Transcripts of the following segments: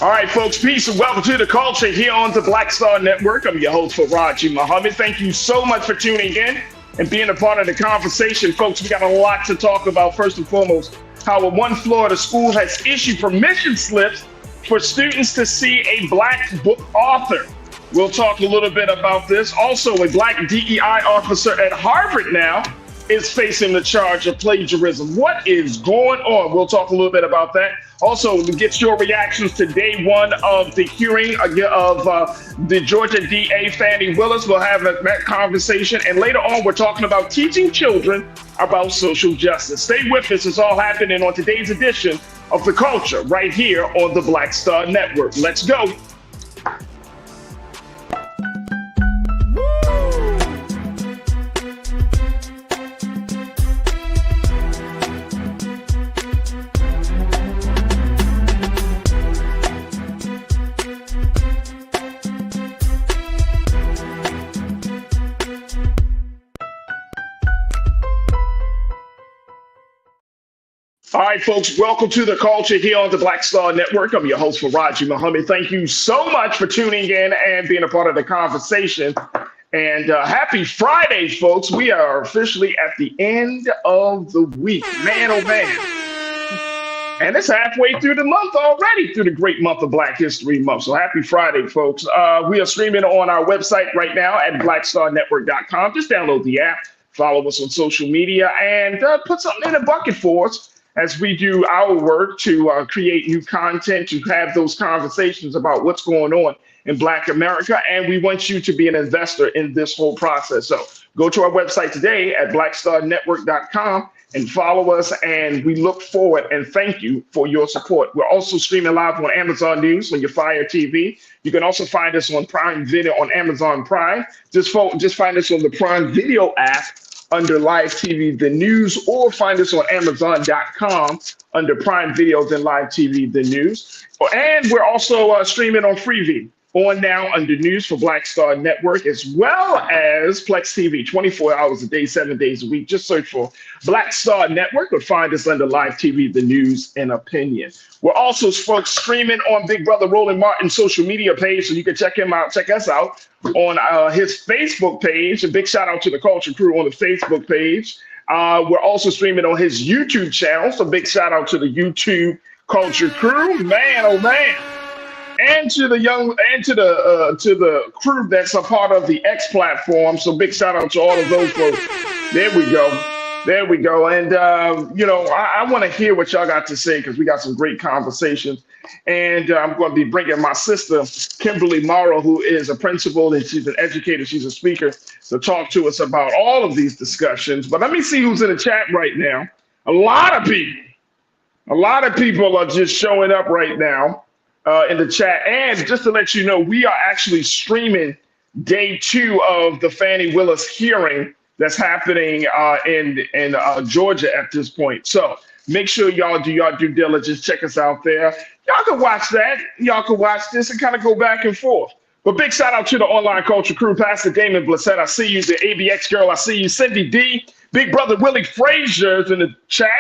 All right, folks, peace and welcome to the culture here on the Black Star Network. I'm your host, Farajii Muhammad. Thank you so much for tuning in and being a part of the conversation. Folks, we got a lot to talk about. First and foremost, how one Florida school has issued permission slips for students to see a Black book author. We'll talk a little bit about this. Also, a Black DEI officer at Harvard now is facing the charge of plagiarism. What is going on? We'll talk a little bit about that. Also, to get your reactions to day one of the hearing of the Georgia DA, Fani Willis. We'll have that conversation. And later on, we're talking about teaching children about social justice. Stay with us. It's all happening on today's edition of The Culture right here on the Black Star Network. Let's go. All right, folks, welcome to the culture here on the Black Star Network. I'm your host, Farajii Muhammad. Thank you so much for tuning in and being a part of the conversation. And happy Friday, folks. We are officially at the end of the week. Man, oh, man. And it's halfway through the month already, through the great month of Black History Month. So happy Friday, folks. We are streaming on our website right now at blackstarnetwork.com. Just download the app, follow us on social media, and put something in the bucket for us as we do our work to create new content, to have those conversations about what's going on in Black America. And we want you to be an investor in this whole process. So go to our website today at blackstarnetwork.com and follow us. And we look forward and thank you for your support. We're also streaming live on Amazon News on your Fire TV. You can also find us on Prime Video on Amazon Prime. Just find us on the Prime Video app under Live TV, the news, or find us on Amazon.com under Prime Videos and Live TV, the news. And we're also streaming on Freevee on now under News for Black Star Network, as well as Plex TV, 24 hours a day, 7 days a week. Just search for Black Star Network or find us under Live TV, the news and opinion. We're also streaming on Big Brother Roland Martin's social media page, so you can check us out on his Facebook page. A big shout out to the Culture Crew on the Facebook page. We're also streaming on his YouTube channel, so big shout out to the YouTube Culture Crew. Man, oh man. And to the crew that's a part of the X platform. So big shout out to all of those folks. There we go. And I want to hear what y'all got to say because we got some great conversations. And I'm going to be bringing my sister, Kimberly Morrow, who is a principal and she's an educator. She's a speaker to talk to us about all of these discussions. But let me see who's in the chat right now. A lot of people are just showing up right now. In the chat. And just to let you know, we are actually streaming day 2 of the Fani Willis hearing that's happening in Georgia at this point. So make sure y'all do your due diligence. Check us out there. Y'all can watch that. Y'all can watch this and kind of go back and forth. But big shout out to the Online Culture Crew, Pastor Damon Blissett. I see you, the ABX girl. I see you, Cindy D. Big brother Willie Frazier is in the chat.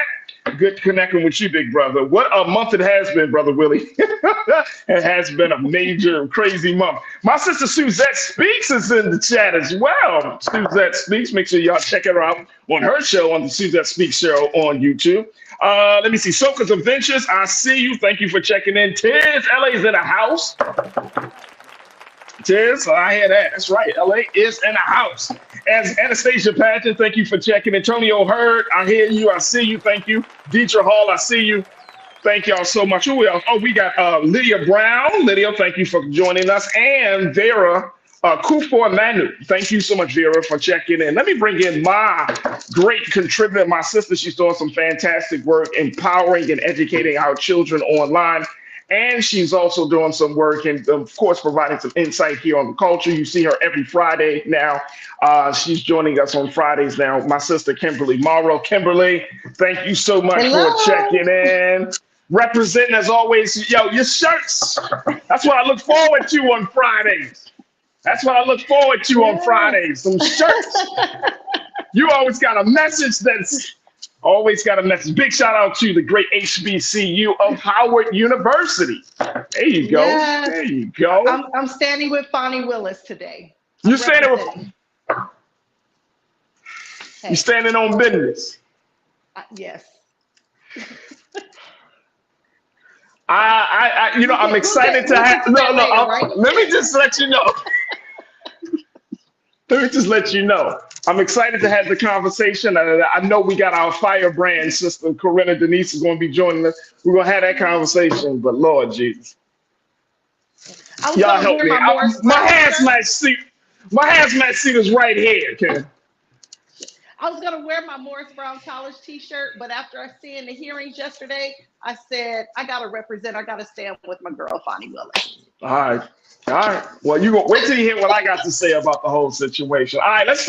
Good connecting with you, big brother. What a month it has been, brother Willie. It has been a major, crazy month. My sister Suzette Speaks is in the chat as well. Suzette Speaks. Make sure y'all check her out on her show, on the Suzette Speaks show on YouTube. Let me see. Sokas Adventures, I see you. Thank you for checking in. Tiz, LA's in the house. Tiz, I hear that. That's right. LA is in the house. As Anastasia Patton, thank you for checking. Antonio Hurd, I hear you. I see you. Thank you. Deidre Hall, I see you. Thank y'all so much. Who else? Oh, we got Lydia Brown. Lydia, thank you for joining us. And Vera Kufor Manu. Thank you so much, Vera, for checking in. Let me bring in my great contributor, my sister. She's doing some fantastic work empowering and educating our children online. And she's also doing some work and, of course, providing some insight here on the culture. You see her every Friday now. She's joining us on Fridays now. My sister, Kimberly Morrow. Kimberly, thank you so much for checking in. Representing, as always, your shirts. That's what I look forward to on Fridays. Some shirts. You always got a message that's Always got a message. Big shout out to the great HBCU of Howard University. There you go. Yes, There you go. I'm standing with Fani Willis today. You standing with? Hey. You standing on business. Yes. I'm excited to have. Let me just let you know. Let me just let you know. I'm excited to have the conversation. I know we got our firebrand sister, Corinna Denise, is going to be joining us. We're going to have that conversation, but Lord Jesus. Y'all help me. My hazmat suit is right here, Ken. I was going to wear my Morris Brown College t-shirt, but after I seen the hearings yesterday, I said, I got to represent, I got to stand with my girl, Fani Willis. All right. Well, you go wait till you hear what I got to say about the whole situation. All right, let's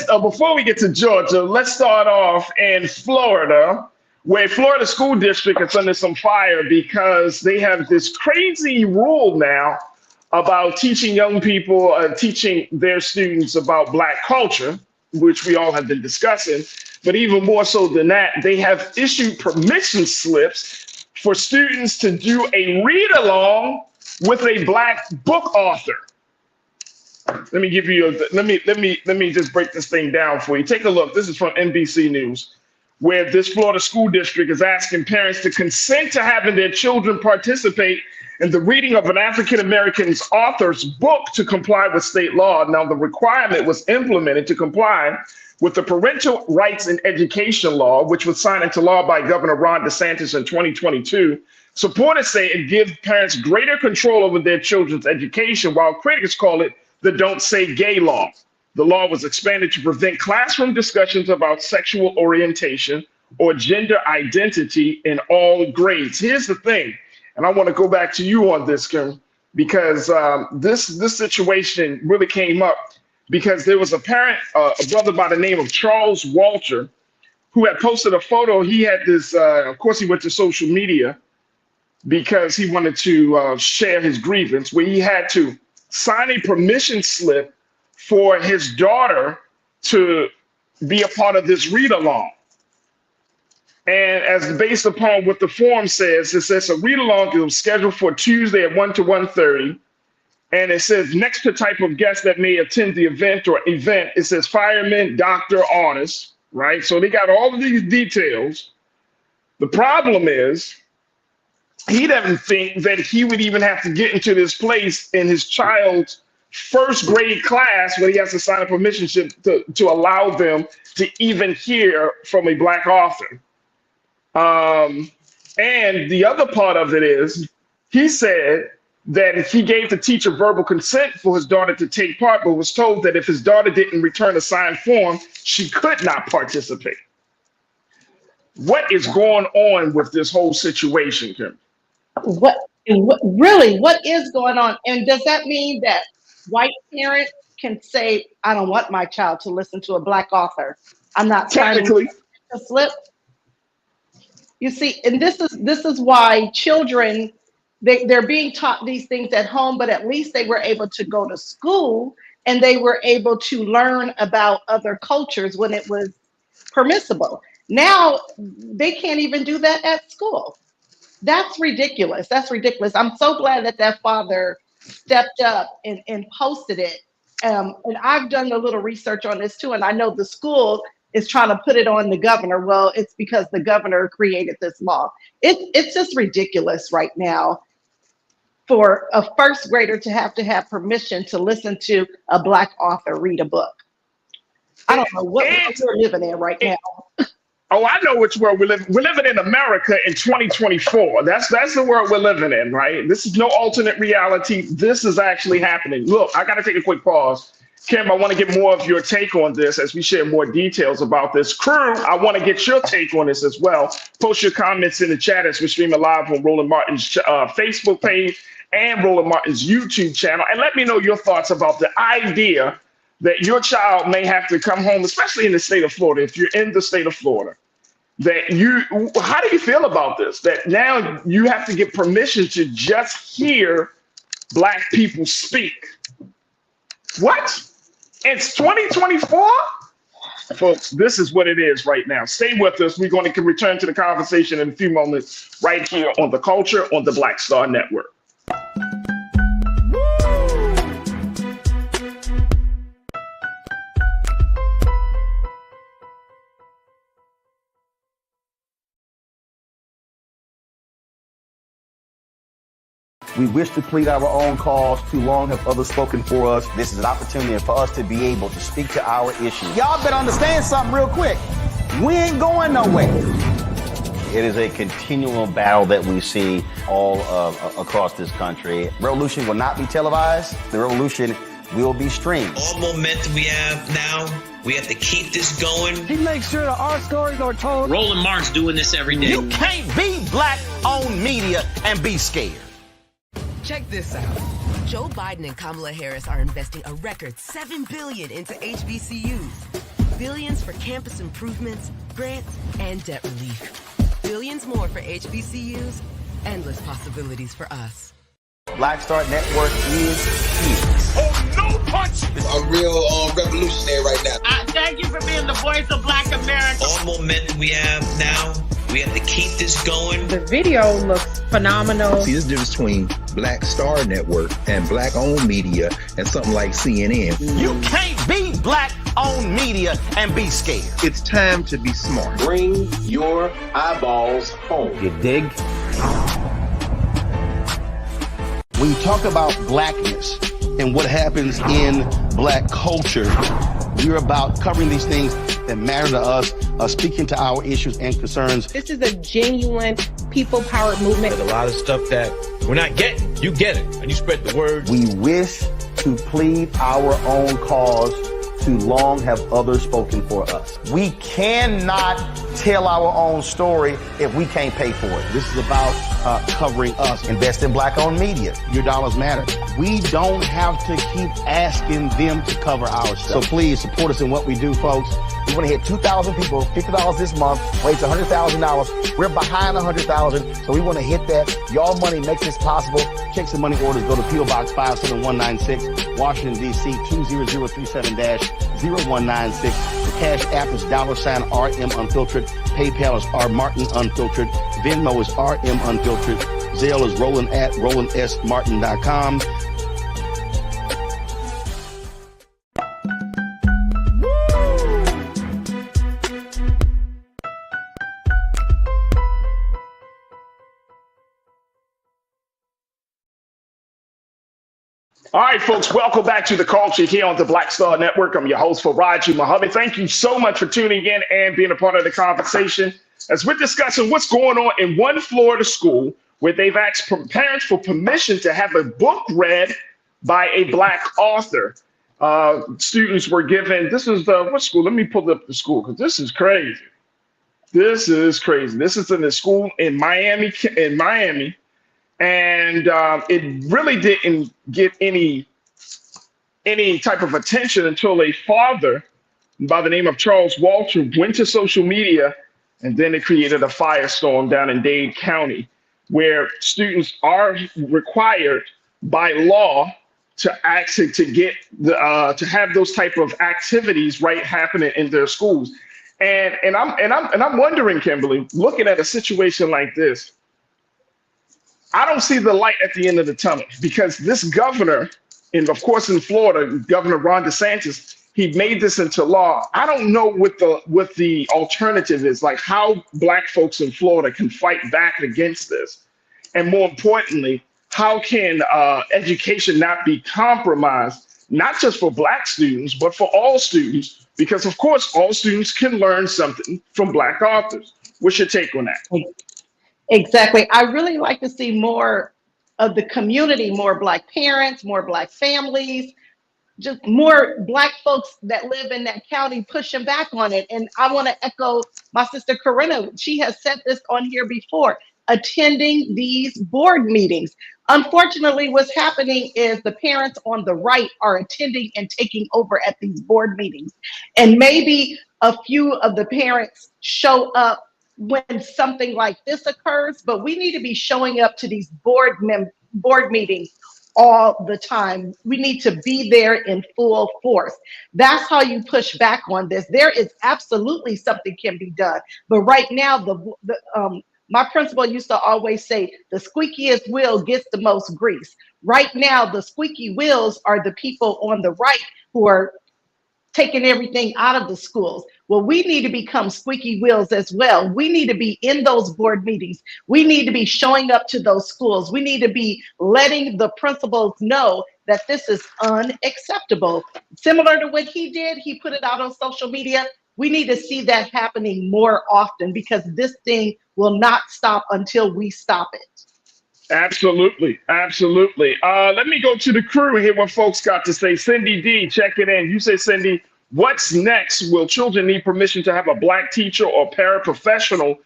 before we get to Georgia, let's start off in Florida, where Florida school district is under some fire because they have this crazy rule now about teaching young people, teaching their students about Black culture, which we all have been discussing. But even more so than that, they have issued permission slips for students to do a read along with a Black book author. Let me give you let me just break this thing down for you. Take a look. This is from NBC News, where this Florida school district is asking parents to consent to having their children participate in the reading of an African-American author's book to comply with state law. Now, the requirement was implemented to comply with the Parental Rights in Education law, which was signed into law by Governor Ron DeSantis in 2022. Supporters say it gives parents greater control over their children's education, while critics call it the Don't Say Gay law. The law was expanded to prevent classroom discussions about sexual orientation or gender identity in all grades. Here's the thing, and I want to go back to you on this, Kim, because this situation really came up because there was a parent, a brother by the name of Charles Walter, who had posted a photo. He had this, of course, he went to social media because he wanted to share his grievance, where he had to sign a permission slip for his daughter to be a part of this read along. And as based upon what the form says, it says a read along is scheduled for Tuesday at 1 to 1:30. And it says next to type of guest that may attend the event, it says fireman, doctor, artist, right? So they got all of these details. The problem is he doesn't think that he would even have to get into this place in his child's first grade class when he has to sign a permission slip to allow them to even hear from a Black author. And the other part of it is he said that if he gave the teacher verbal consent for his daughter to take part, but was told that if his daughter didn't return a signed form, she could not participate. What is going on with this whole situation, Kim? What is going on? And does that mean that white parents can say, I don't want my child to listen to a Black author? I'm not technically a slip. You see, and this is why children, they're being taught these things at home, but at least they were able to go to school and they were able to learn about other cultures when it was permissible. Now they can't even do that at school. That's ridiculous. That's ridiculous. I'm so glad that father stepped up and posted it. And I've done a little research on this too. And I know the school is trying to put it on the governor. Well, it's because the governor created this law. It's just ridiculous right now for a first grader to have permission to listen to a Black author read a book. I don't know what we're living in right now. Oh, I know which world we live. We're living in America in 2024. That's the world we're living in, right? This is no alternate reality. This is actually happening. Look, I got to take a quick pause. Kim, I want to get more of your take on this as we share more details about this. Crew, I want to get your take on this as well. Post your comments in the chat as we're streaming live on Roland Martin's Facebook page and Roland Martin's YouTube channel. And let me know your thoughts about the idea that your child may have to come home, especially in the state of Florida, if you're in the state of Florida, how do you feel about this? That now you have to get permission to just hear Black people speak. What? It's 2024? Folks, this is what it is right now. Stay with us. We're going to return to the conversation in a few moments right here on The Culture on the Black Star Network. We wish to plead our own cause. Too long have others spoken for us. This is an opportunity for us to be able to speak to our issues. Y'all better understand something real quick. We ain't going nowhere. It is a continual battle that we see all across this country. Revolution will not be televised. The revolution will be streamed. All momentum we have now, we have to keep this going. He makes sure that our stories are told. Roland Martin's doing this every day. You can't be black-owned media and be scared. Check this out. Joe Biden and Kamala Harris are investing a record $7 billion into HBCUs. Billions for campus improvements, grants, and debt relief. Billions more for HBCUs. Endless possibilities for us. Black Star Network is here. Oh, no punch! I'm real revolutionary right now. Thank you for being the voice of Black America. All momentum we have now, we have to keep this going. The video looks phenomenal. See, there's a difference between Black Star Network and black-owned media and something like CNN. You can't be black-owned media and be scared. It's time to be smart. Bring your eyeballs home. You dig? When you talk about blackness and what happens in black culture, we're about covering these things that matter to us, speaking to our issues and concerns. This is a genuine people-powered movement. There's a lot of stuff that we're not getting. You get it, and you spread the word. We wish to plead our own cause. Too long have others spoken for us. We cannot tell our own story if we can't pay for it. This is about covering us. Invest in black-owned media. Your dollars matter. We don't have to keep asking them to cover our stuff. So please support us in what we do, folks. We want to hit 2,000 people, $50 this month, raise $100,000. We're behind 100,000, so we want to hit that. Y'all money makes this possible. Checks and money orders go to P.O. Box 57196, Washington, D.C. 20037-0196. The Cash App is $RM Unfiltered. PayPal is R Martin Unfiltered. Venmo is RM Unfiltered. Zelle is Roland at RolandSMartin.com. All right, folks, welcome back to The Culture here on the Black Star Network. I'm your host, Farajii Muhammad. Thank you so much for tuning in and being a part of the conversation as we're discussing what's going on in one Florida school where they've asked parents for permission to have a book read by a Black author. Students were given, this is what school? Let me pull up the school because this is crazy. This is crazy. This is in a school in Miami, and it really didn't get any type of attention until a father by the name of Charles Walter went to social media, and then it created a firestorm down in Dade County, where students are required by law to get to have those type of activities happening in their schools, and I'm wondering, Kimberly, looking at a situation like this, I don't see the light at the end of the tunnel, because this governor, and of course in Florida, Governor Ron DeSantis, he made this into law. I don't know what the alternative is, like how Black folks in Florida can fight back against this. And more importantly, how can education not be compromised, not just for Black students, but for all students? Because of course, all students can learn something from Black authors. What's your take on that? Exactly. I really like to see more of the community, more Black parents, more Black families, just more Black folks that live in that county pushing back on it. And I want to echo my sister Corinna. She has said this on here before, attending these board meetings. Unfortunately, what's happening is the parents on the right are attending and taking over at these board meetings. And maybe a few of the parents show up when something like this occurs, but we need to be showing up to these board meetings all the time. We need to be there in full force. That's how you push back on this. There is absolutely something can be done. But right now, my principal used to always say, the squeakiest wheel gets the most grease. Right now, the squeaky wheels are the people on the right who are taking everything out of the schools. Well, we need to become squeaky wheels as well. We need to be in those board meetings. We need to be showing up to those schools. We need to be letting the principals know that this is unacceptable. Similar to what he did, he put it out on social media. We need to see that happening more often, because this thing will not stop until we stop it. Absolutely. Absolutely. Let me go to the crew and hear what folks got to say. Cindy D, check it in. You say, Cindy, what's next? Will children need permission to have a Black teacher or paraprofessional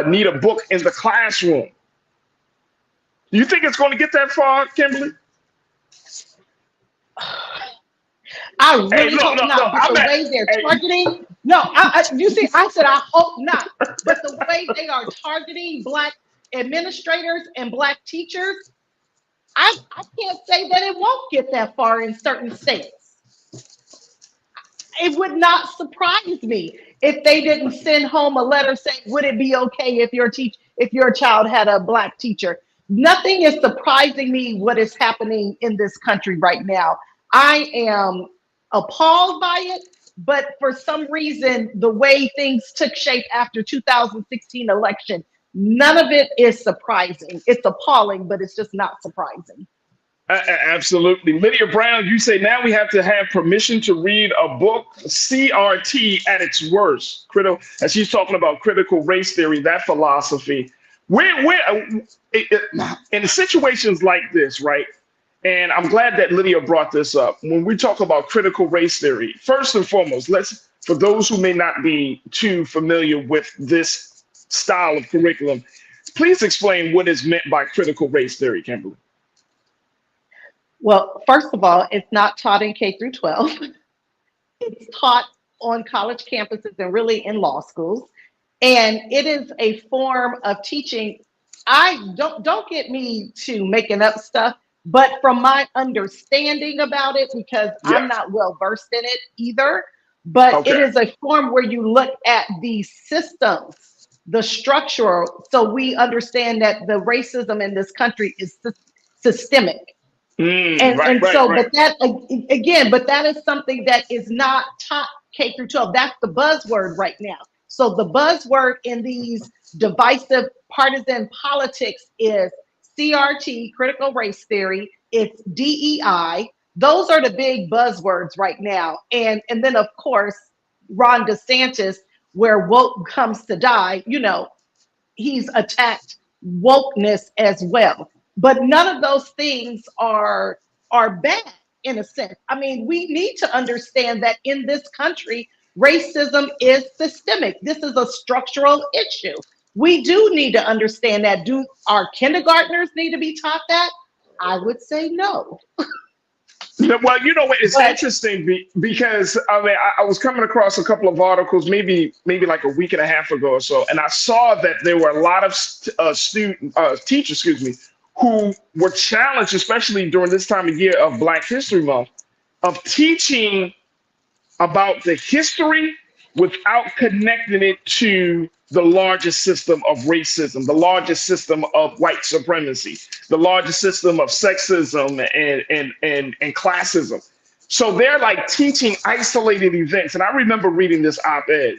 need a book in the classroom? Do you think it's going to get that far, Kimberly? I really hope not. But the way they're targeting, you see, I said I hope not. But the way they are targeting Black administrators and Black teachers, I can't say that it won't get that far in certain states. It would not surprise me if they didn't send home a letter saying, would it be okay if your child had a Black teacher? Nothing is surprising me what is happening in this country right now. I am appalled by it, but for some reason, the way things took shape after 2016 election, none of it is surprising. It's appalling, but it's just not surprising. Absolutely. Lydia Brown, you say now we have to have permission to read a book, CRT at its worst. As she's talking about critical race theory, that philosophy. In situations like this, right? And I'm glad that Lydia brought this up. When we talk about critical race theory, first and foremost, for those who may not be too familiar with this style of curriculum, please explain what is meant by critical race theory, Kimberly. Well, first of all, it's not taught in K through 12. It's taught on college campuses and really in law schools. And it is a form of teaching. Don't get me to making up stuff, but from my understanding about it, because I'm not well versed in it either, but it is a form where you look at the systems, the structure, so we understand that the racism in this country is systemic. But that is something that is not taught K through 12. That's the buzzword right now. So the buzzword in these divisive partisan politics is CRT, critical race theory, it's DEI. Those are the big buzzwords right now. And then of course, Ron DeSantis, where woke comes to die, he's attacked wokeness as well. But none of those things are bad in a sense. I mean, we need to understand that in this country, racism is systemic. This is a structural issue. We do need to understand that. Do our kindergartners need to be taught that? I would say no. Well, it's interesting because I was coming across a couple of articles, maybe like a week and a half ago or so, and I saw that there were a lot of teachers, who were challenged, especially during this time of year of Black History Month, of teaching about the history without connecting it to the largest system of racism, the largest system of white supremacy, the largest system of sexism and classism. So they're like teaching isolated events. And I remember reading this op-ed,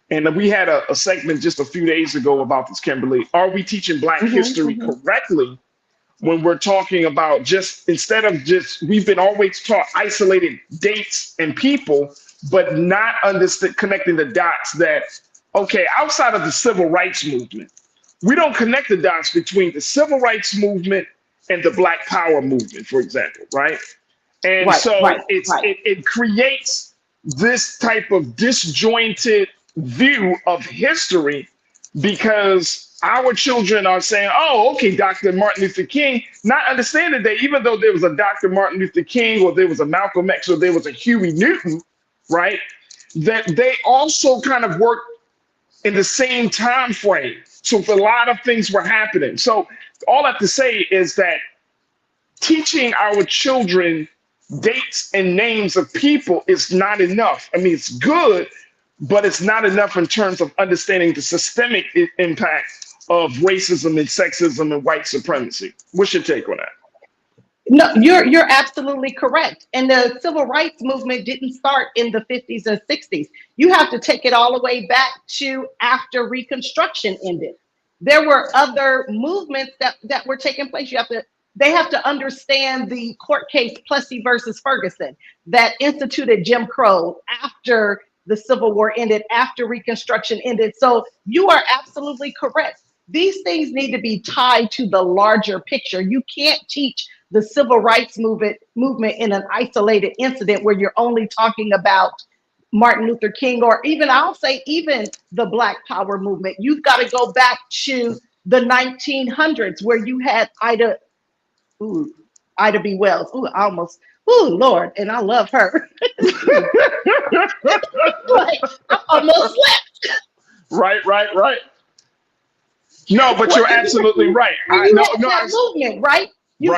and we had a segment just a few days ago about this, Kimberly. Are we teaching Black history correctly when we're talking about we've been always taught isolated dates and people, but not connecting the dots that, outside of the civil rights movement, we don't connect the dots between the civil rights movement and the Black Power movement, for example, right? And it creates this type of disjointed view of history, because our children are saying, Dr. Martin Luther King, not understanding that even though there was a Dr. Martin Luther King, or there was a Malcolm X, or there was a Huey Newton, right, that they also kind of worked in the same time frame. So a lot of things were happening. So all I have to say is that teaching our children dates and names of people is not enough. I mean, it's good, but it's not enough in terms of understanding the systemic impact of racism and sexism and white supremacy. What's your take on that? No, you're absolutely correct. And the civil rights movement didn't start in the 50s and 60s. You have to take it all the way back to after Reconstruction ended. There were other movements that were taking place. They have to understand the court case Plessy versus Ferguson that instituted Jim Crow after the Civil War ended, after Reconstruction ended. So you are absolutely correct. These things need to be tied to the larger picture. You can't teach the civil rights movement in an isolated incident where you're only talking about Martin Luther King, or even, I'll say, even the Black Power movement. You've got to go back to the 1900s where you had Ida B. Wells. Lord, and I love her. Like, I almost slept. Right. No, but you're absolutely right. Movement, right? We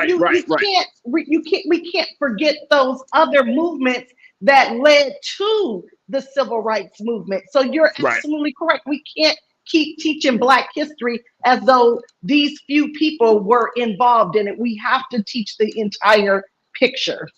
can't forget those other movements that led to the civil rights movement. So you're absolutely correct. We can't keep teaching Black history as though these few people were involved in it. We have to teach the entire picture.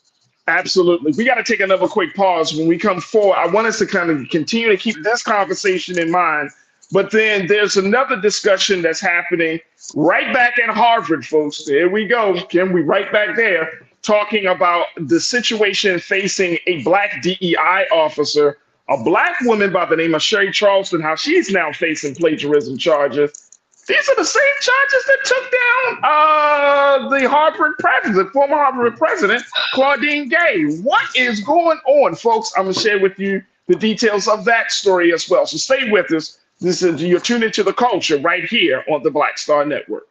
Absolutely. We got to take another quick pause. When we come forward, I want us to kind of continue to keep this conversation in mind. But then there's another discussion that's happening right back at Harvard, folks. There we go. Kim, we right back there talking about the situation facing a Black DEI officer, a Black woman by the name of Sherry Charleston, how she's now facing plagiarism charges. These are the same charges that took down the Harvard president, former Harvard president, Claudine Gay. What is going on, folks? I'm going to share with you the details of that story as well. So stay with us. You're tuned into The Culture right here on the Black Star Network.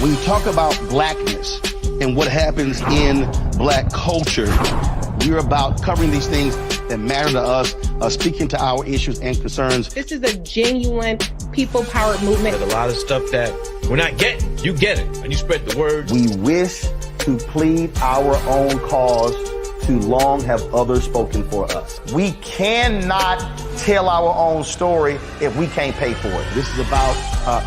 When you talk about Blackness and what happens in Black culture, we're about covering these things that matter to us, speaking to our issues and concerns. This is a genuine people-powered movement. There's a lot of stuff that we're not getting. You get it, and you spread the word. We wish to plead our own cause. Too long have others spoken for us. We cannot tell our own story if we can't pay for it. This is about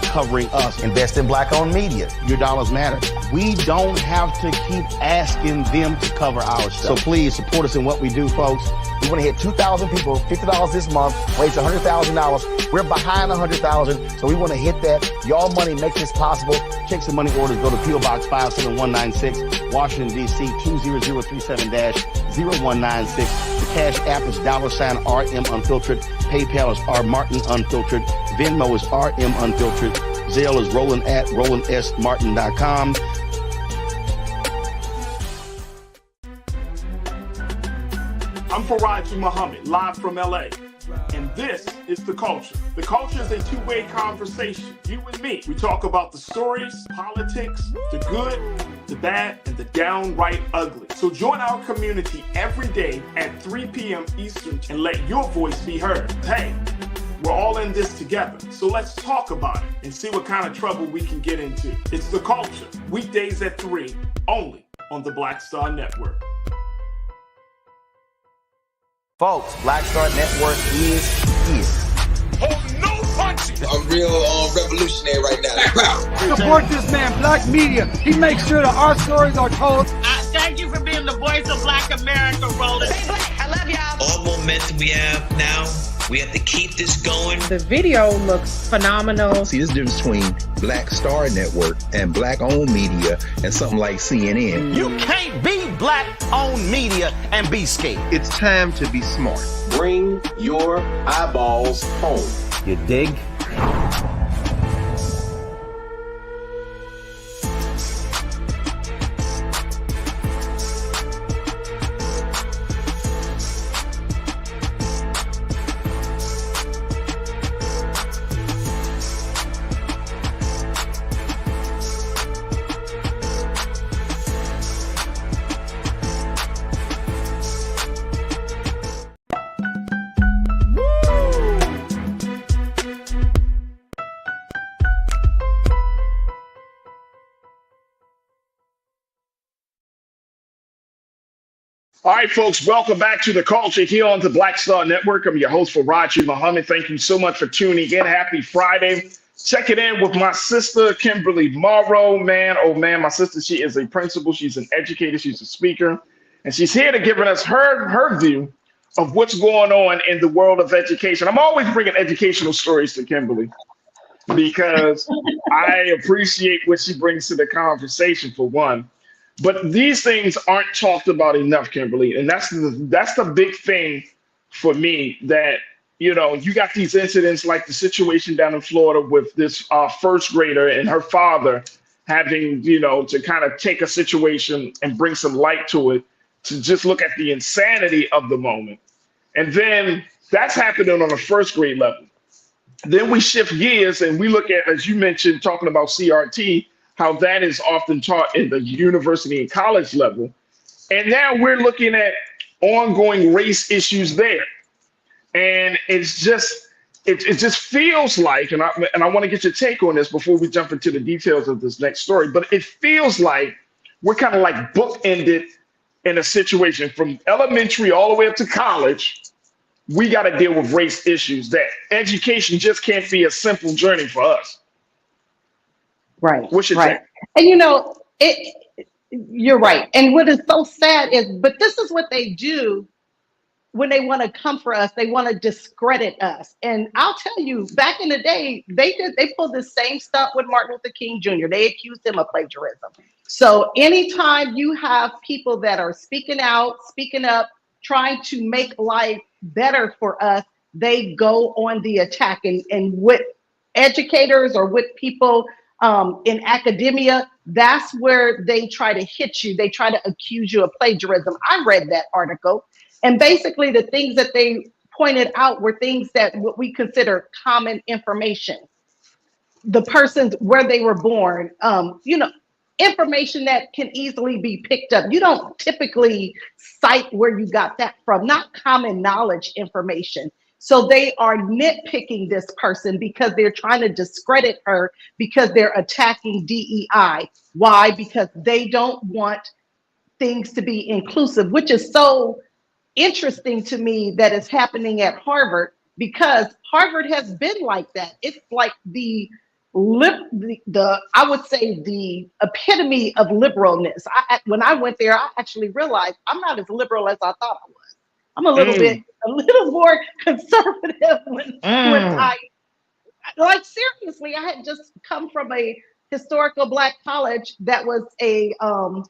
covering us. Invest in Black-owned media. Your dollars matter. We don't have to keep asking them to cover our stuff. So please support us in what we do, folks. We want to hit 2,000 people, $50 this month, raise $100,000. We're behind 100,000, so we want to hit that. Y'all money makes this possible. Check some money orders. Go to P.O. Box 57196, Washington, D.C. 20037-0196. The Cash App is $RM Unfiltered. PayPal is R Martin Unfiltered. Venmo is RM Unfiltered. Zelle is Roland@RolandSMartin.com. I'm Farajii Muhammad, live from LA. And this is The Culture. The Culture is a two-way conversation. You and me. We talk about the stories, politics, the good, the bad, and the downright ugly. So join our community every day at 3 p.m. Eastern and let your voice be heard. Hey, we're all in this together. So let's talk about it and see what kind of trouble we can get into. It's The Culture, weekdays at 3, only on the Black Star Network. Folks, Black Star Network is here. Oh, no punches! I'm real revolutionary right now. Support this man, Black media. He makes sure that our stories are told. Thank you for being the voice of Black America, Roland. I love y'all. All momentum we have now, we have to keep this going. The video looks phenomenal. See, this difference between Black Star Network and Black-owned media and something like CNN. You can't be Black-owned media and be scared. It's time to be smart. Bring your eyeballs home. You dig? All right, folks, welcome back to the culture here on the Black Star Network. I'm your host, Farajii Muhammad. Thank you so much for tuning in. Happy Friday. Checking in with my sister, Kimberly Morrow. Man, oh man, my sister, she is a principal. She's an educator. She's a speaker. And she's here to give us her view of what's going on in the world of education. I'm always bringing educational stories to Kimberly because I appreciate what she brings to the conversation, for one. But these things aren't talked about enough, Kimberly, and that's the big thing for me. That you got these incidents like the situation down in Florida with this first grader and her father having to kind of take a situation and bring some light to it, to just look at the insanity of the moment, and then that's happening on a first grade level. Then we shift gears and we look at, as you mentioned, talking about CRT. How that is often taught in the university and college level. And now we're looking at ongoing race issues there. And it just feels like, and I want to get your take on this before we jump into the details of this next story, but it feels like we're kind of like bookended in a situation from elementary all the way up to college. We got to deal with race issues. That education just can't be a simple journey for us. Right. What's your right. take? And you're right. And what is so sad is, but this is what they do when they want to come for us. They want to discredit us. And I'll tell you, back in the day, they pulled the same stuff with Martin Luther King Jr. They accused him of plagiarism. So anytime you have people that are speaking out, speaking up, trying to make life better for us, they go on the attack. And with educators or with people in academia, that's where they try to hit you. They try to accuse you of plagiarism. I read that article, and basically the things that they pointed out were things that what we consider common information. The persons, where they were born, information that can easily be picked up. You don't typically cite where you got that from, not common knowledge information. So they are nitpicking this person because they're trying to discredit her, because they're attacking DEI. Why? Because they don't want things to be inclusive, which is so interesting to me that it's happening at Harvard, because Harvard has been like that. It's like the I would say the epitome of liberalness. When I went there, I actually realized I'm not as liberal as I thought I was. I'm a little more conservative when I, like, seriously, I had just come from a historical Black college that was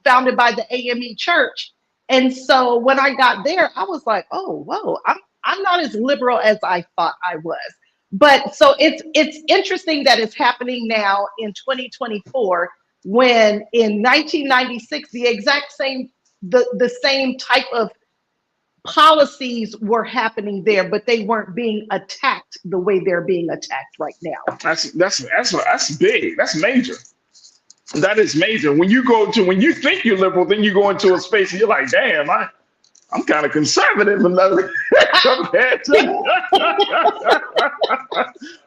founded by the AME Church. And so when I got there, I was like, oh, whoa, I'm not as liberal as I thought I was. But so it's interesting that it's happening now in 2024, when in 1996, the exact same, the same type of policies were happening there, but they weren't being attacked the way they're being attacked right now. That's big. That's major. That is major. When you think you're liberal, then you go into a space and you're like, damn, I'm kind of conservative compared to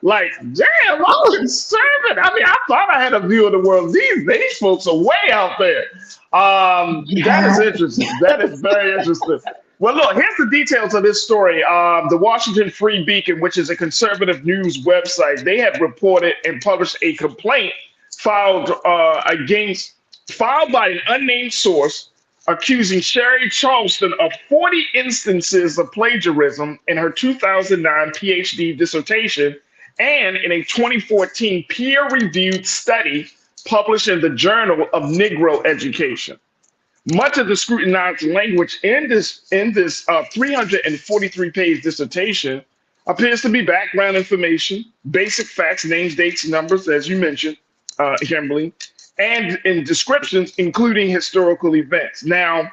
like, damn, I'm conservative. I mean, I thought I had a view of the world. These folks are way out there. That is interesting. That is very interesting. Well, look, here's the details of this story. The Washington Free Beacon, which is a conservative news website, they have reported and published a complaint filed by an unnamed source, accusing Sherry Charleston of 40 instances of plagiarism in her 2009 PhD dissertation and in a 2014 peer-reviewed study published in the Journal of Negro Education. Much of the scrutinized language in this 343-page dissertation appears to be background information, basic facts, names, dates, numbers, as you mentioned, Kimberly, and in descriptions, including historical events. Now,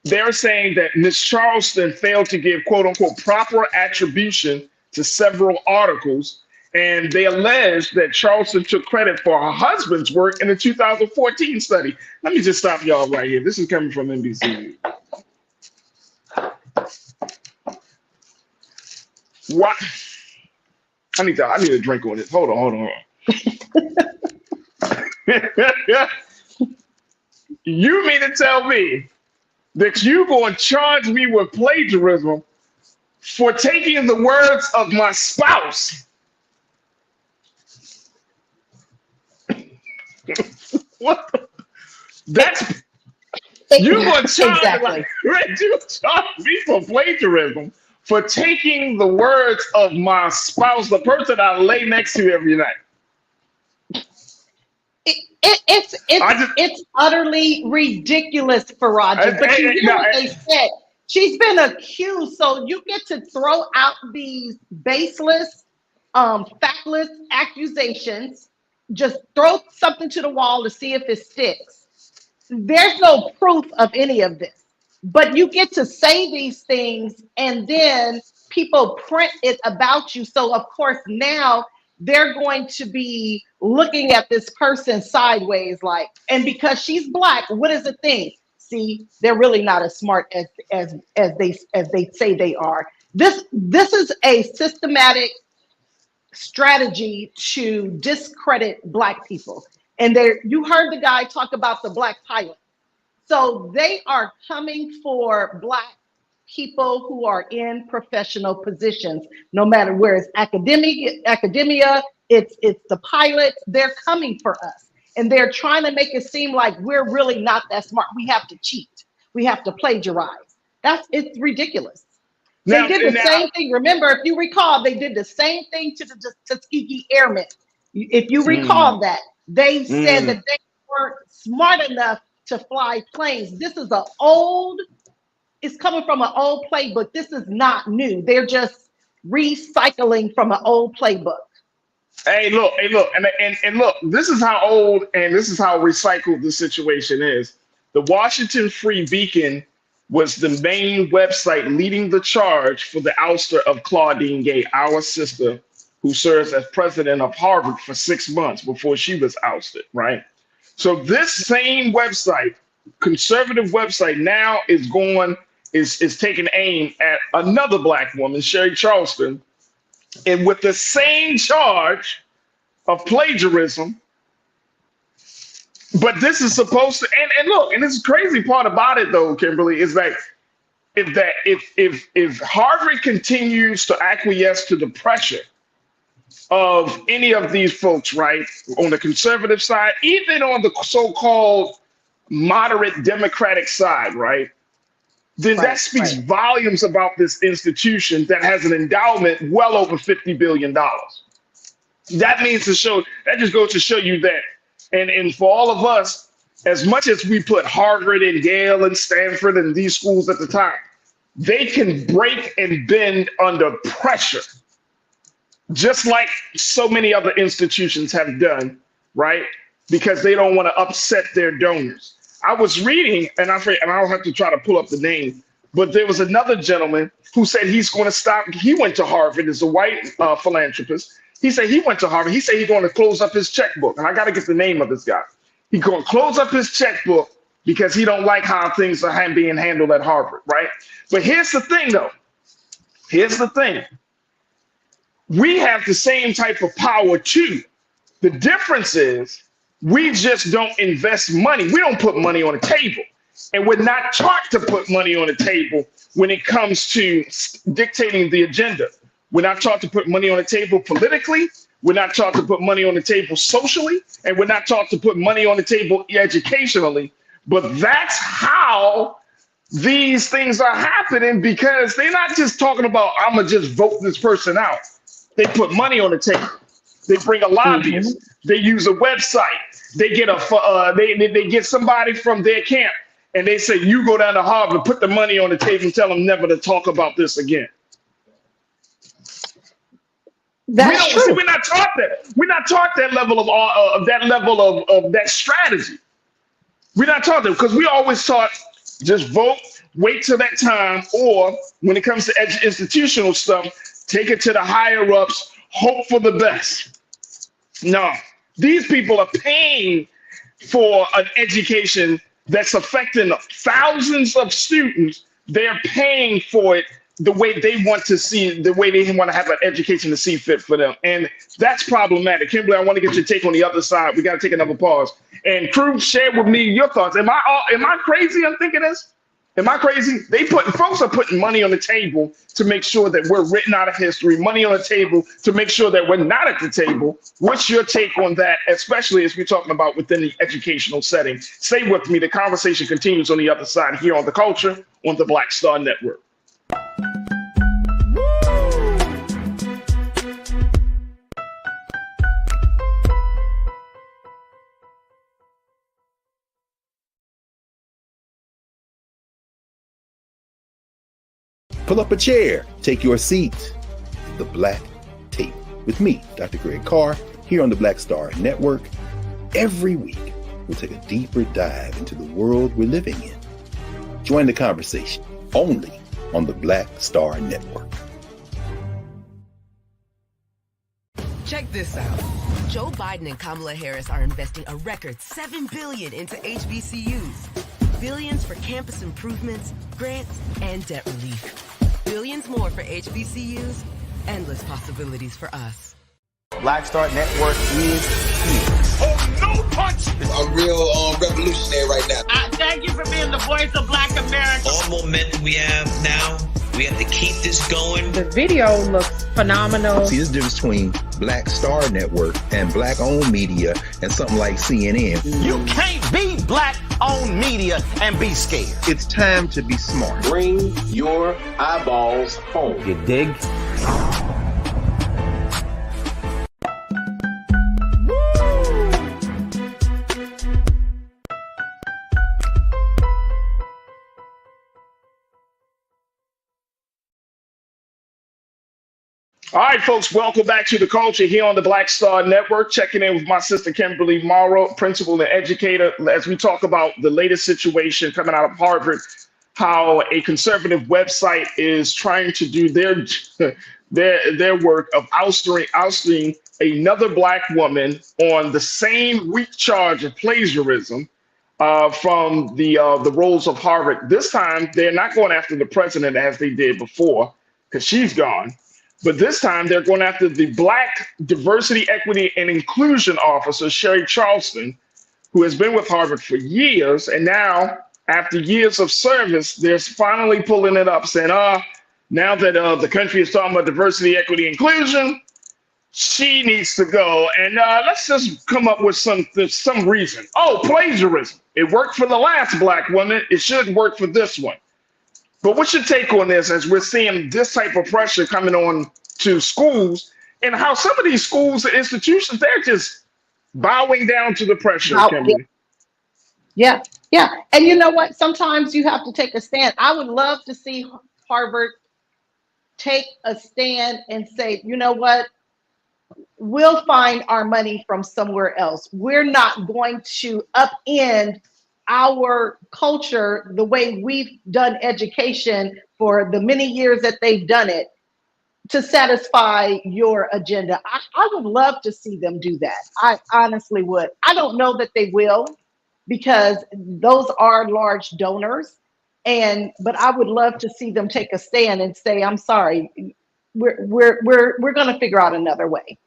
they're saying that Ms. Charleston failed to give, quote unquote, proper attribution to several articles, and they allege that Charleston took credit for her husband's work in the 2014 study. Let me just stop y'all right here. This is coming from NBC. What? I need a drink on this. Hold on. You mean to tell me that you going to charge me with plagiarism for taking the words of my spouse. What? That's you going to charge Exactly. you charge me for plagiarism for taking the words of my spouse, the person I lay next to every night. It's utterly ridiculous, Farajii. But you hear what they said. She's been accused, so you get to throw out these baseless, factless accusations. Just throw something to the wall to see if it sticks. There's no proof of any of this, but you get to say these things, and then people print it about you. So of course now they're going to be looking at this person sideways, like, and because she's Black, what is the thing? See, they're really not as smart as they say they are. This is a systematic strategy to discredit Black people. And you heard the guy talk about the Black pilot. So they are coming for Black people who are in professional positions, no matter where it's academia, it's the pilots. They're coming for us, and they're trying to make it seem like we're really not that smart. We have to cheat. We have to plagiarize. It's ridiculous. They did the same thing. Remember, if you recall, they did the same thing to the Tuskegee Airmen. If you recall that, they said that they weren't smart enough to fly planes. This is it's coming from an old playbook. This is not new. They're just recycling from an old playbook. Hey, look, and look, this is how old and this is how recycled the situation is. The Washington Free Beacon was the main website leading the charge for the ouster of Claudine Gay, our sister, who serves as president of Harvard for 6 months before she was ousted, right? So this same website, conservative website, now is taking aim at another Black woman, Sherry Charleston, and with the same charge of plagiarism. But this is supposed to, and look, and this crazy part about it though, Kimberly, is that if Harvard continues to acquiesce to the pressure of any of these folks, right, on the conservative side, even on the so-called moderate Democratic side, right, then that speaks volumes about this institution that has an endowment well over $50 billion. That just goes to show you that. And for all of us, as much as we put Harvard and Yale and Stanford and these schools at the top, they can break and bend under pressure, just like so many other institutions have done, right? Because they don't want to upset their donors. I was reading, and I'll have to try to pull up the name, but there was another gentleman who said he's going to stop. He went to Harvard as a white philanthropist. He said he went to Harvard. He said he's going to close up his checkbook. And I got to get the name of this guy. He's going to close up his checkbook because he don't like how things are being handled at Harvard, right? But here's the thing, though. Here's the thing. We have the same type of power, too. The difference is we just don't invest money. We don't put money on the table. And we're not taught to put money on the table when it comes to dictating the agenda. We're not taught to put money on the table politically. We're not taught to put money on the table socially. And we're not taught to put money on the table educationally. But that's how these things are happening, because they're not just talking about, I'm going to just vote this person out. They put money on the table. They bring a lobbyist. They use a website. They get they get somebody from their camp, and they say, you go down to Harvard, put the money on the table, and tell them never to talk about this again. That's true. We're not taught that. We're not taught that level of that strategy. We're not taught that, because we always taught just vote, wait till that time, or when it comes to institutional stuff, take it to the higher ups, hope for the best. No, these people are paying for an education that's affecting thousands of students. They're paying for it the way they want to see, the way they want to have an education to see fit for them. And that's problematic. Kimberly, I want to get your take on the other side. We got to take another pause. And crew, share with me your thoughts. Am I crazy on thinking this? Am I crazy? Folks are putting money on the table to make sure that we're written out of history, money on the table to make sure that we're not at the table. What's your take on that, especially as we're talking about within the educational setting? Stay with me. The conversation continues on the other side here on The Culture on the Black Star Network. Pull up a chair, take your seat. The Black Tape with me, Dr. Greg Carr, here on the Black Star Network. Every week, we'll take a deeper dive into the world we're living in. Join the conversation only on the Black Star Network. Check this out. Joe Biden and Kamala Harris are investing a record $7 billion into HBCUs. Billions for campus improvements, grants, and debt relief. Billions more for HBCUs. Endless possibilities for us. Black Star Network is here. Oh, no punch! I'm real revolutionary right now. Thank you for being the voice of Black America. All momentum we have now, we have to keep this going. The video looks phenomenal. See, this difference between Black Star Network and black-owned media and something like CNN. You can't be black-owned media and be scared. It's time to be smart. Bring your eyeballs home. You dig? All right, folks, welcome back to The Culture here on the Black Star Network. Checking in with my sister, Kimberly Morrow, principal and educator, as we talk about the latest situation coming out of Harvard, how a conservative website is trying to do their work of ousting another Black woman on the same weak charge of plagiarism from the rolls of Harvard. This time, they're not going after the president as they did before, because she's gone. But this time, they're going after the Black Diversity, Equity, and Inclusion Officer, Sherry Charleston, who has been with Harvard for years. And now, after years of service, they're finally pulling it up, saying, now that the country is talking about diversity, equity, inclusion, she needs to go. And let's just come up with some reason. Oh, plagiarism. It worked for the last Black woman. It should work for this one. But what's your take on this as we're seeing this type of pressure coming on to schools and how some of these schools and institutions, they're just bowing down to the pressure, Kimberly? Yeah. And you know what? Sometimes you have to take a stand. I would love to see Harvard take a stand and say, you know what? We'll find our money from somewhere else. We're not going to upend our culture the way we've done education for the many years that they've done it to satisfy your agenda. I would love to see them do that. I honestly would. I don't know that they will, because those are large donors, but I would love to see them take a stand and say, I'm sorry, we're going to figure out another way.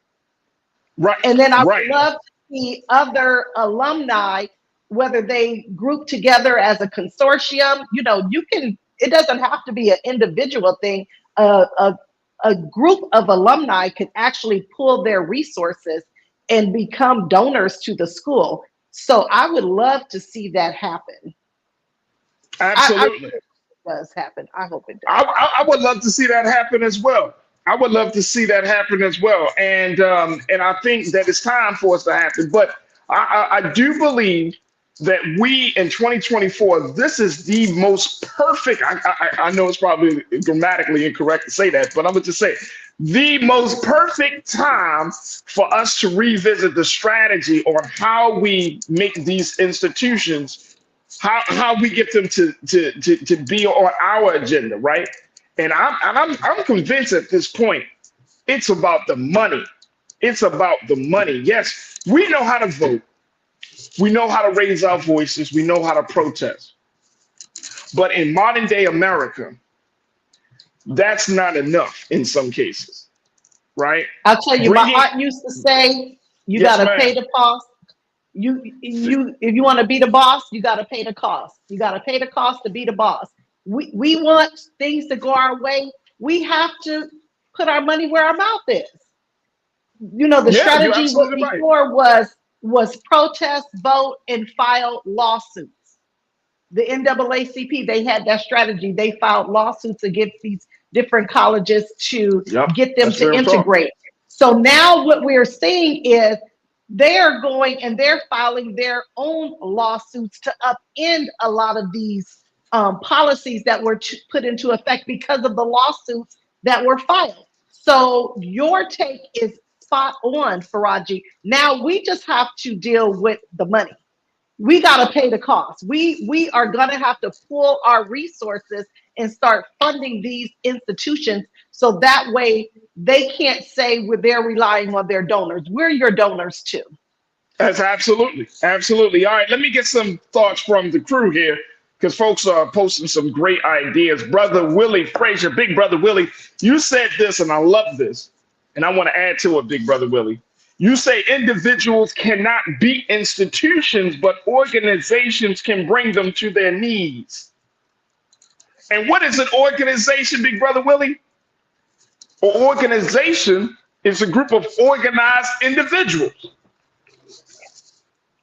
Right. And then I would love to see other alumni, whether they group together as a consortium. You know, it doesn't have to be an individual thing. A group of alumni could actually pull their resources and become donors to the school. So I would love to see that happen. Absolutely. I hope it does happen. I hope it does. I would love to see that happen as well. And I think that it's time for us to happen. But I do believe that we in 2024, this is the most perfect, I know it's probably grammatically incorrect to say that, but I'm going to just say the most perfect time for us to revisit the strategy on how we make these institutions, how we get them to be on our agenda, right? And I'm convinced at this point, it's about the money. It's about the money. Yes, we know how to vote. We know how to raise our voices. We know how to protest. But in modern day America, that's not enough in some cases, right? I'll tell you, my aunt used to say, you got to pay the cost. if you want to be the boss, you got to pay the cost. You got to pay the cost to be the boss. We want things to go our way. We have to put our money where our mouth is. The strategy before was protest, vote, and file lawsuits. The NAACP, they had that strategy. They filed lawsuits against these different colleges to get them to integrate. So now what we're seeing is they're going and they're filing their own lawsuits to upend a lot of these policies that were put into effect because of the lawsuits that were filed. So your take is spot on, Farajii. Now we just have to deal with the money. We got to pay the cost. We are going to have to pull our resources and start funding these institutions so that way they can't say they're relying on their donors. We're your donors too. That's absolutely. All right, let me get some thoughts from the crew here because folks are posting some great ideas. Brother Willie Frazier, Big Brother Willie, you said this and I love this. And I want to add to it, Big Brother Willie. You say individuals cannot beat institutions, but organizations can bring them to their knees. And what is an organization, Big Brother Willie? An organization is a group of organized individuals.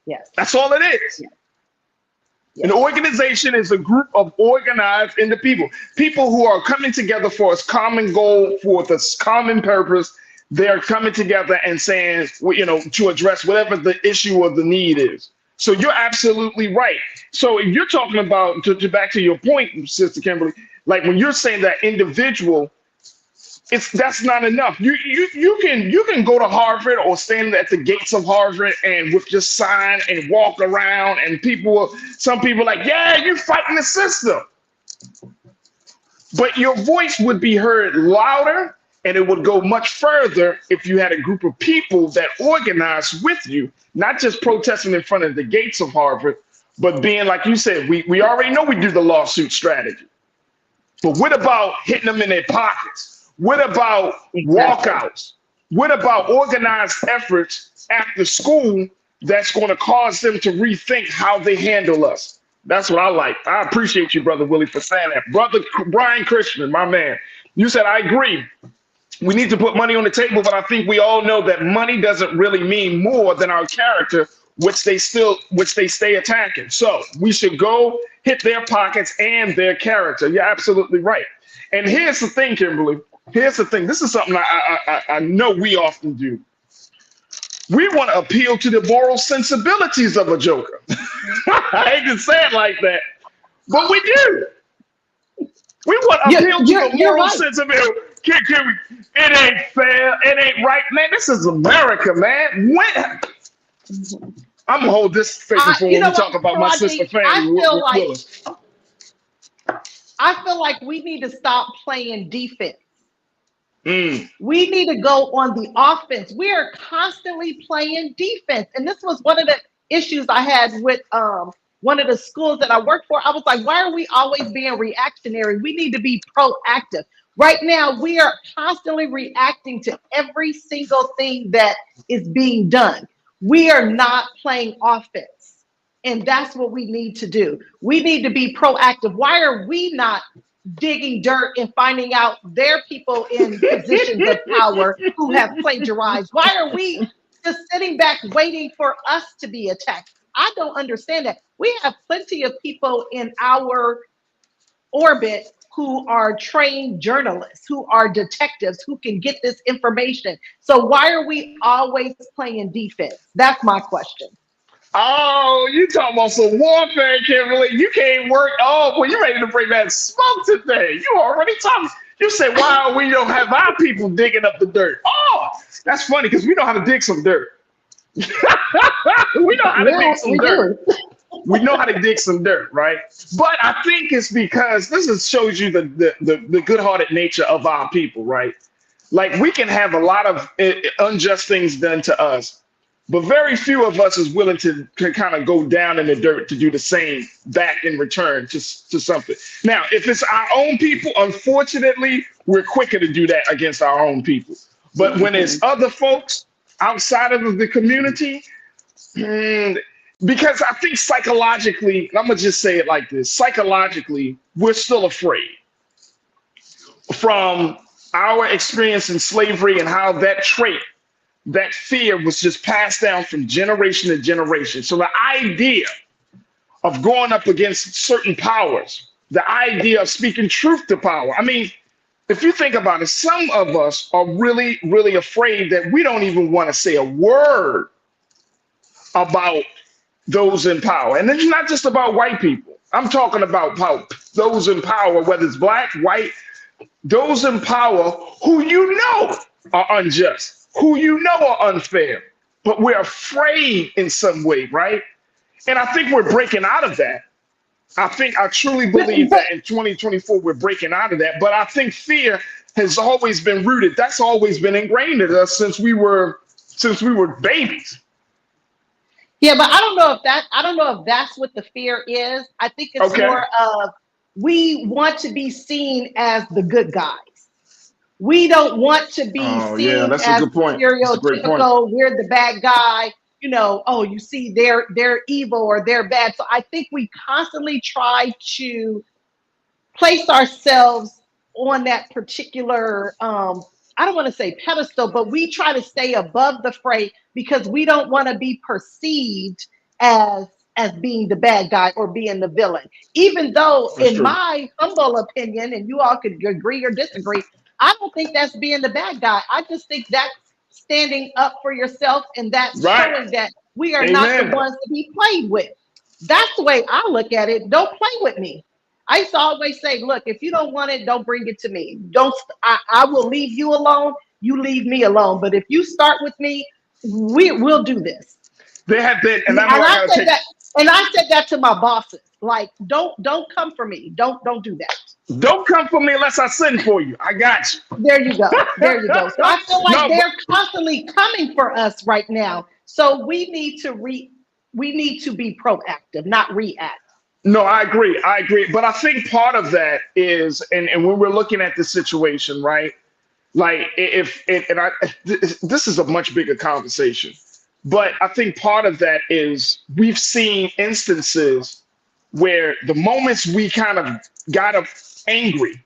Yes. That's all it is. Yes. An organization is a group of organized individuals, people who are coming together for a common goal, for this common purpose. They're coming together and saying, to address whatever the issue or the need is. So you're absolutely right. So if you're talking about, back to your point, Sister Kimberly, like when you're saying that individual, that's not enough. You can go to Harvard or stand at the gates of Harvard and with your sign and walk around, and some people are like, yeah, you're fighting the system. But your voice would be heard louder. And it would go much further if you had a group of people that organized with you, not just protesting in front of the gates of Harvard, but being, like you said, we already know we do the lawsuit strategy. But what about hitting them in their pockets? What about walkouts? What about organized efforts after school that's going to cause them to rethink how they handle us? That's what I like. I appreciate you, Brother Willie, for saying that. Brother Brian Christian, my man, you said, I agree. We need to put money on the table, but I think we all know that money doesn't really mean more than our character, which they stay attacking. So we should go hit their pockets and their character. You're absolutely right. And here's the thing, Kimberly. Here's the thing. This is something I know we often do. We want to appeal to the moral sensibilities of a joker. I hate to say it like that, but we do. We want to appeal to the moral sensibility. It ain't fair. It ain't right, man. This is America, man. I'm gonna hold this thing before we talk about my sister Fani Willis. I feel like we need to stop playing defense. We need to go on the offense. We are constantly playing defense, and this was one of the issues I had with one of the schools that I worked for. I was like, why are we always being reactionary? We need to be proactive. Right now, we are constantly reacting to every single thing that is being done. We are not playing offense, and that's what we need to do. We need to be proactive. Why are we not digging dirt and finding out there are people in positions of power who have plagiarized? Why are we just sitting back waiting for us to be attacked? I don't understand that. We have plenty of people in our orbit who are trained journalists, who are detectives, who can get this information. So why are we always playing defense? That's my question. Oh, you talking about some warfare, Kimberly. You can't work. Oh, boy, you ready to bring that smoke today. You already talking. You said, why we don't have our people digging up the dirt? Oh, that's funny because we know how to dig some dirt. We know how to dig some dirt. We know how to dig some dirt, right? But I think it's because this shows you the good-hearted nature of our people, right? Like we can have a lot of unjust things done to us, but very few of us is willing to kind of go down in the dirt to do the same back in return to something. Now, if it's our own people, unfortunately, we're quicker to do that against our own people. But when it's other folks outside of the community, Because I think psychologically, I'm gonna just say it like this: psychologically, we're still afraid from our experience in slavery and how that trait, that fear was just passed down from generation to generation. So the idea of going up against certain powers, the idea of speaking truth to power. I mean, if you think about it, some of us are really, really afraid that we don't even want to say a word about those in power. And it's not just about white people. I'm talking about those in power, whether it's black, white, those in power who you know are unjust, who you know are unfair, but we're afraid in some way, right? And I think we're breaking out of that. I truly believe that in 2024, we're breaking out of that. But I think fear has always been rooted. That's always been ingrained in us since we were babies. Yeah, but I don't know if that's what the fear is. I think it's more of we want to be seen as the good guys. We don't want to be seen as stereotypical. We're the bad guy. You know, oh, you see, they're evil or they're bad. So I think we constantly try to place ourselves on that particular, I don't want to say pedestal, but we try to stay above the fray because we don't want to be perceived as being the bad guy or being the villain. Even though, in my humble opinion, and you all could agree or disagree, I don't think that's being the bad guy. I just think that's standing up for yourself, and that's showing that we are not the ones to be played with. That's the way I look at it. Don't play with me. I used to always say, look, if you don't want it, don't bring it to me. I will leave you alone. You leave me alone. But if you start with me, we'll do this. They have been, and I said that to my bosses. Like, don't come for me. Don't do that. Don't come for me unless I send for you. I got you. There you go. There you go. So I feel like they're constantly coming for us right now. So we need to be proactive, not react. No, I agree. But I think part of that is, and when we're looking at the situation, right? Like this is a much bigger conversation, but I think part of that is we've seen instances where the moments we kind of got angry,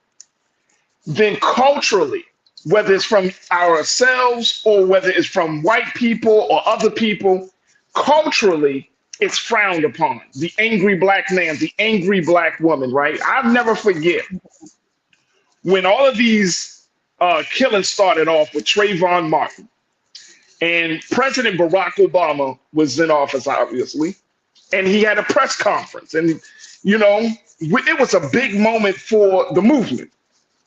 then culturally, whether it's from ourselves or whether it's from white people or other people, culturally, it's frowned upon. The angry black man, the angry black woman, right? I'll never forget when all of these killings started off with Trayvon Martin, and President Barack Obama was in office, obviously, and he had a press conference, and you know, it was a big moment for the movement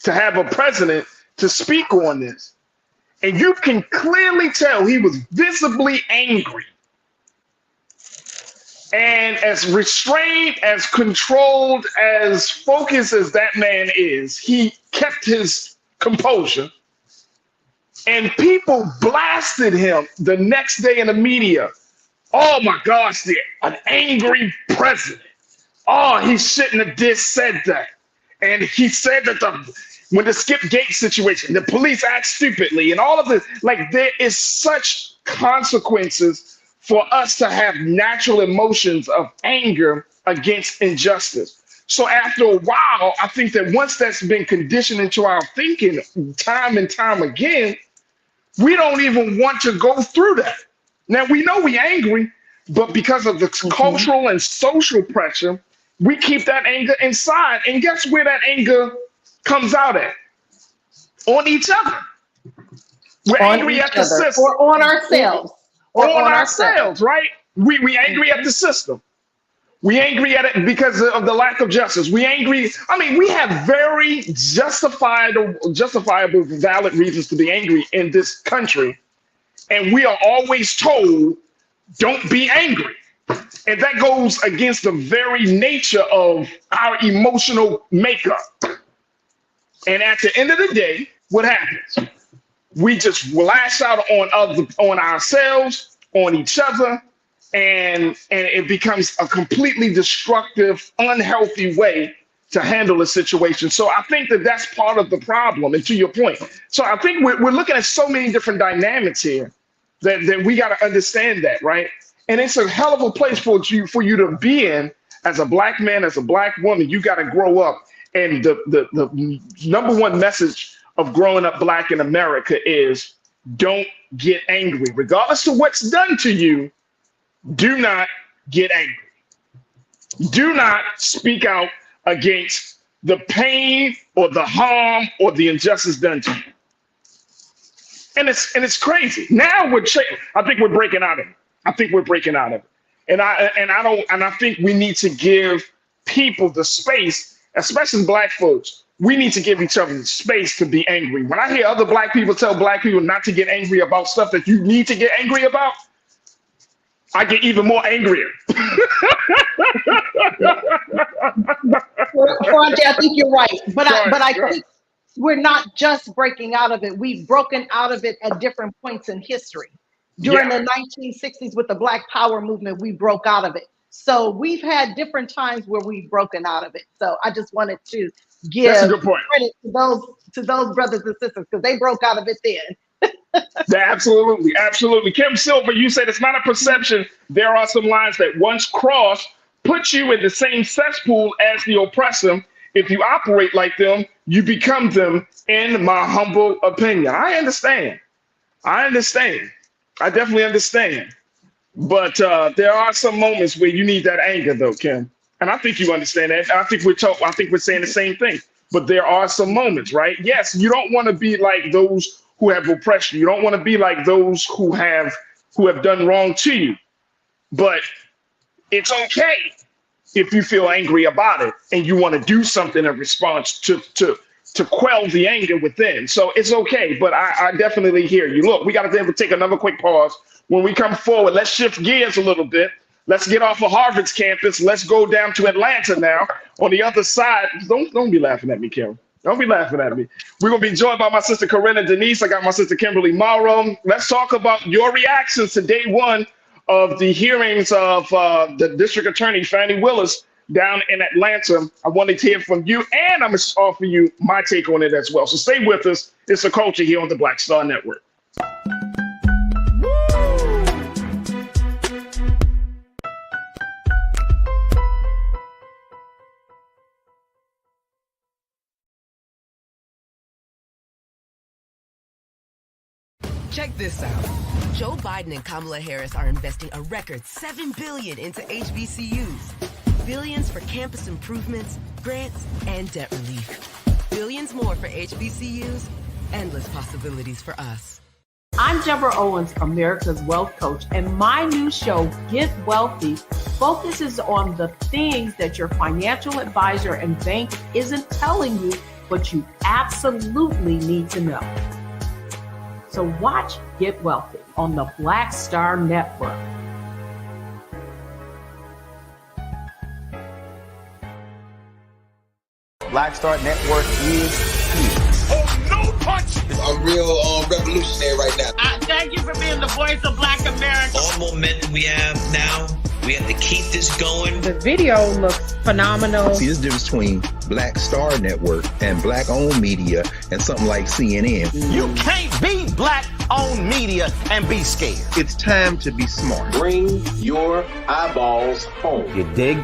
to have a president to speak on this. And you can clearly tell he was visibly angry. And as restrained, as controlled, as focused as that man is, he kept his composure. And people blasted him the next day in the media. Oh my gosh, an angry president. Oh, he shouldn't have said that. And he said that when the Skip Gates situation, the police act stupidly and all of this, like there is such consequences for us to have natural emotions of anger against injustice. So after a while, I think that once that's been conditioned into our thinking time and time again, we don't even want to go through that. Now, we know we're angry, but because of the cultural and social pressure, we keep that anger inside. And guess where that anger comes out at? On each other. We're angry at the system. Or on ourselves. Or on ourselves, right? We angry at the system. We angry at it because of the lack of justice. We angry. I mean, we have very justifiable, valid reasons to be angry in this country. And we are always told, don't be angry. And that goes against the very nature of our emotional makeup. And at the end of the day, what happens? We just lash out on ourselves, on each other, and it becomes a completely destructive, unhealthy way to handle a situation. So I think that that's part of the problem. And to your point, so I think we're looking at so many different dynamics here that we got to understand that, right? And it's a hell of a place for you to be in as a black man, as a black woman. You got to grow up. And the number one message of growing up black in America is don't get angry. Regardless of what's done to you, do not get angry. Do not speak out against the pain or the harm or the injustice done to you. And it's crazy. Now I think we're breaking out of it. I think we're breaking out of it. And I think we need to give people the space, especially black folks. We need to give each other the space to be angry. When I hear other black people tell black people not to get angry about stuff that you need to get angry about, I get even more angrier. Farajii, I think you're right. But I think we're not just breaking out of it. We've broken out of it at different points in history. During the 1960s with the Black Power movement, we broke out of it. So we've had different times where we've broken out of it. So I just wanted to give credit to those brothers and sisters because they broke out of it then. Absolutely, absolutely. Kim Silver, you said it's not a perception. There are some lines that once crossed put you in the same cesspool as the oppressor. If you operate like them, you become them, in my humble opinion. I understand. I definitely understand. But there are some moments where you need that anger, though, Kim. And I think you understand that. I think we're saying the same thing. But there are some moments, right? Yes, you don't want to be like those who have oppressed you. You don't want to be like those who have done wrong to you. But it's okay if you feel angry about it and you want to do something in response to quell the anger within. So it's okay, but I definitely hear you. Look, we got to be able to take another quick pause. When we come forward, let's shift gears a little bit. Let's get off of Harvard's campus. Let's go down to Atlanta now. On the other side, don't be laughing at me, Kim. Don't be laughing at me. We're going to be joined by my sister Corinna Denise. I got my sister Kimberly Morrow. Let's talk about your reactions to day one of the hearings of the district attorney, Fani Willis, down in Atlanta. I wanted to hear from you, and I'm going to offer you my take on it as well. So stay with us. It's The Culture here on the Black Star Network. Check this out. Joe Biden and Kamala Harris are investing a record $7 billion into HBCUs. Billions for campus improvements, grants, and debt relief. Billions more for HBCUs. Endless possibilities for us. I'm Deborah Owens, America's Wealth Coach, and my new show, Get Wealthy, focuses on the things that your financial advisor and bank isn't telling you, but you absolutely need to know. So watch Get Wealthy on the Black Star Network. Black Star Network is here. Oh, no punch! I'm real revolutionary right now. Thank you for being the voice of Black America. All momentum we have now, we have to keep this going. The video looks phenomenal. See, there's a difference between Black Star Network and black-owned media and something like CNN. You can't be black-owned media and be scared. It's time to be smart. Bring your eyeballs home. You dig?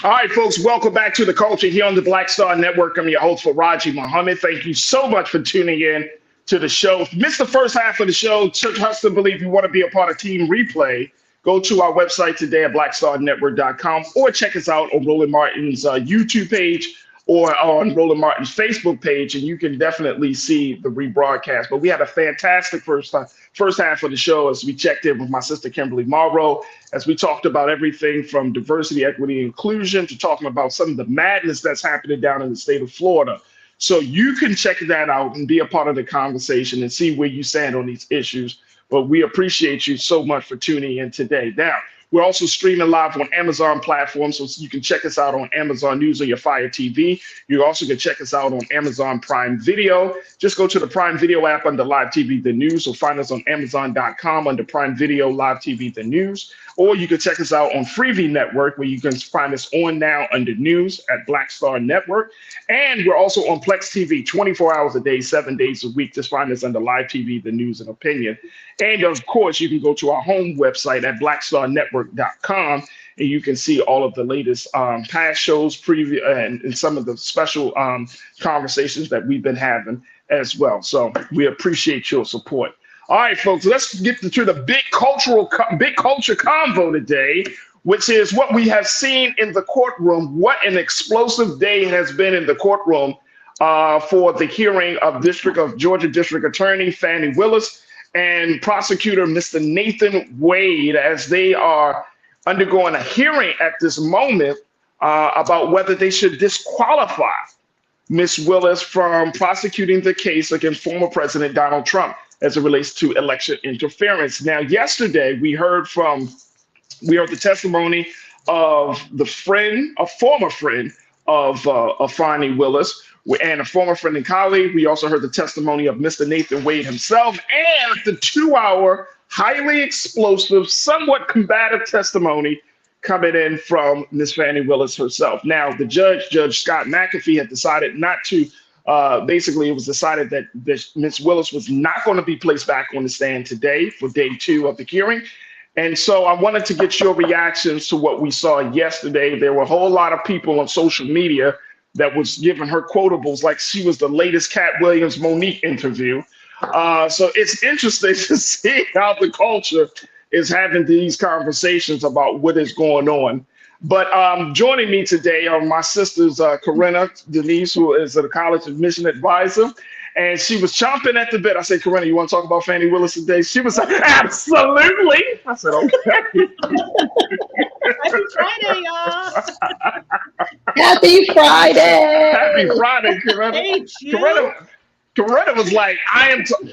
All right, folks, welcome back to The Culture here on the Black Star Network. I'm your host, Farajii Muhammad. Thank you so much for tuning in to the show. If you missed the first half of the show, trust and believe you want to be a part of Team Replay, go to our website today at blackstarnetwork.com or check us out on Roland Martin's YouTube page or on Roland Martin's Facebook page, and you can definitely see the rebroadcast. But we had a fantastic first half of the show as we checked in with my sister Kimberly Morrow, as we talked about everything from diversity, equity, inclusion to talking about some of the madness that's happening down in the state of Florida. So you can check that out and be a part of the conversation and see where you stand on these issues. But we appreciate you so much for tuning in today. Now, We're also streaming live on Amazon platforms, so you can check us out on Amazon News or your Fire TV. You also can check us out on Amazon Prime Video. Just go to the Prime Video app under Live TV The News, or find us on Amazon.com under Prime Video Live TV The News. Or you can check us out on Freevee Network, where you can find us on now under News at Black Star Network. And we're also on Plex TV 24 hours a day, 7 days a week. Just find us under Live TV, The News and Opinion. And of course, you can go to our home website at blackstarnetwork.com, and you can see all of the latest past shows, preview, and some of the special conversations that we've been having as well. So we appreciate your support. All right, folks, let's get to the big culture convo today, which is what we have seen in the courtroom. What an explosive day has been in the courtroom for the hearing of Georgia District Attorney Fani Willis and prosecutor Mr. Nathan Wade, as they are undergoing a hearing at this moment about whether they should disqualify Ms. Willis from prosecuting the case against former President Donald Trump as it relates to election interference. Now, yesterday we heard the testimony of a former friend of Fani Willis and a former friend and colleague. We also heard the testimony of Mr. Nathan Wade himself and the 2-hour, highly explosive, somewhat combative testimony coming in from Ms. Fani Willis herself. Now, the Judge Scott McAfee, had decided not to. Basically, it was decided that Ms. Willis was not going to be placed back on the stand today for day 2 of the hearing. And so I wanted to get your reactions to what we saw yesterday. There were a whole lot of people on social media that was giving her quotables like she was the latest Cat Williams Monique interview. So it's interesting to see how the culture is having these conversations about what is going on. But joining me today are my sisters, Corinna Denise, who is a college admission advisor, and she was chomping at the bit. I said, Corinna, you want to talk about Fani Willis today? She was like, absolutely. I said, okay. Happy Friday, y'all. Happy Friday. Happy Friday, Corinna. Corinna was like,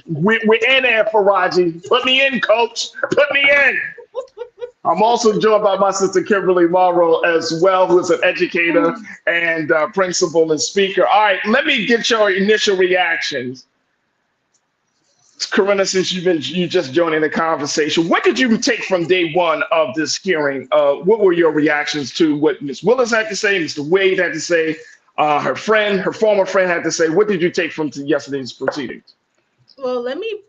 we're in there, Farajii. Put me in, coach. Put me in. I'm also joined by my sister Kimberly Morrow as well, who is an educator and principal and speaker. All right, let me get your initial reactions. Corinna, since you just joining the conversation, what did you take from day 1 of this hearing? What were your reactions to what Ms. Willis had to say, Mr. Wade had to say, her former friend had to say? What did you take from yesterday's proceedings? Well, let me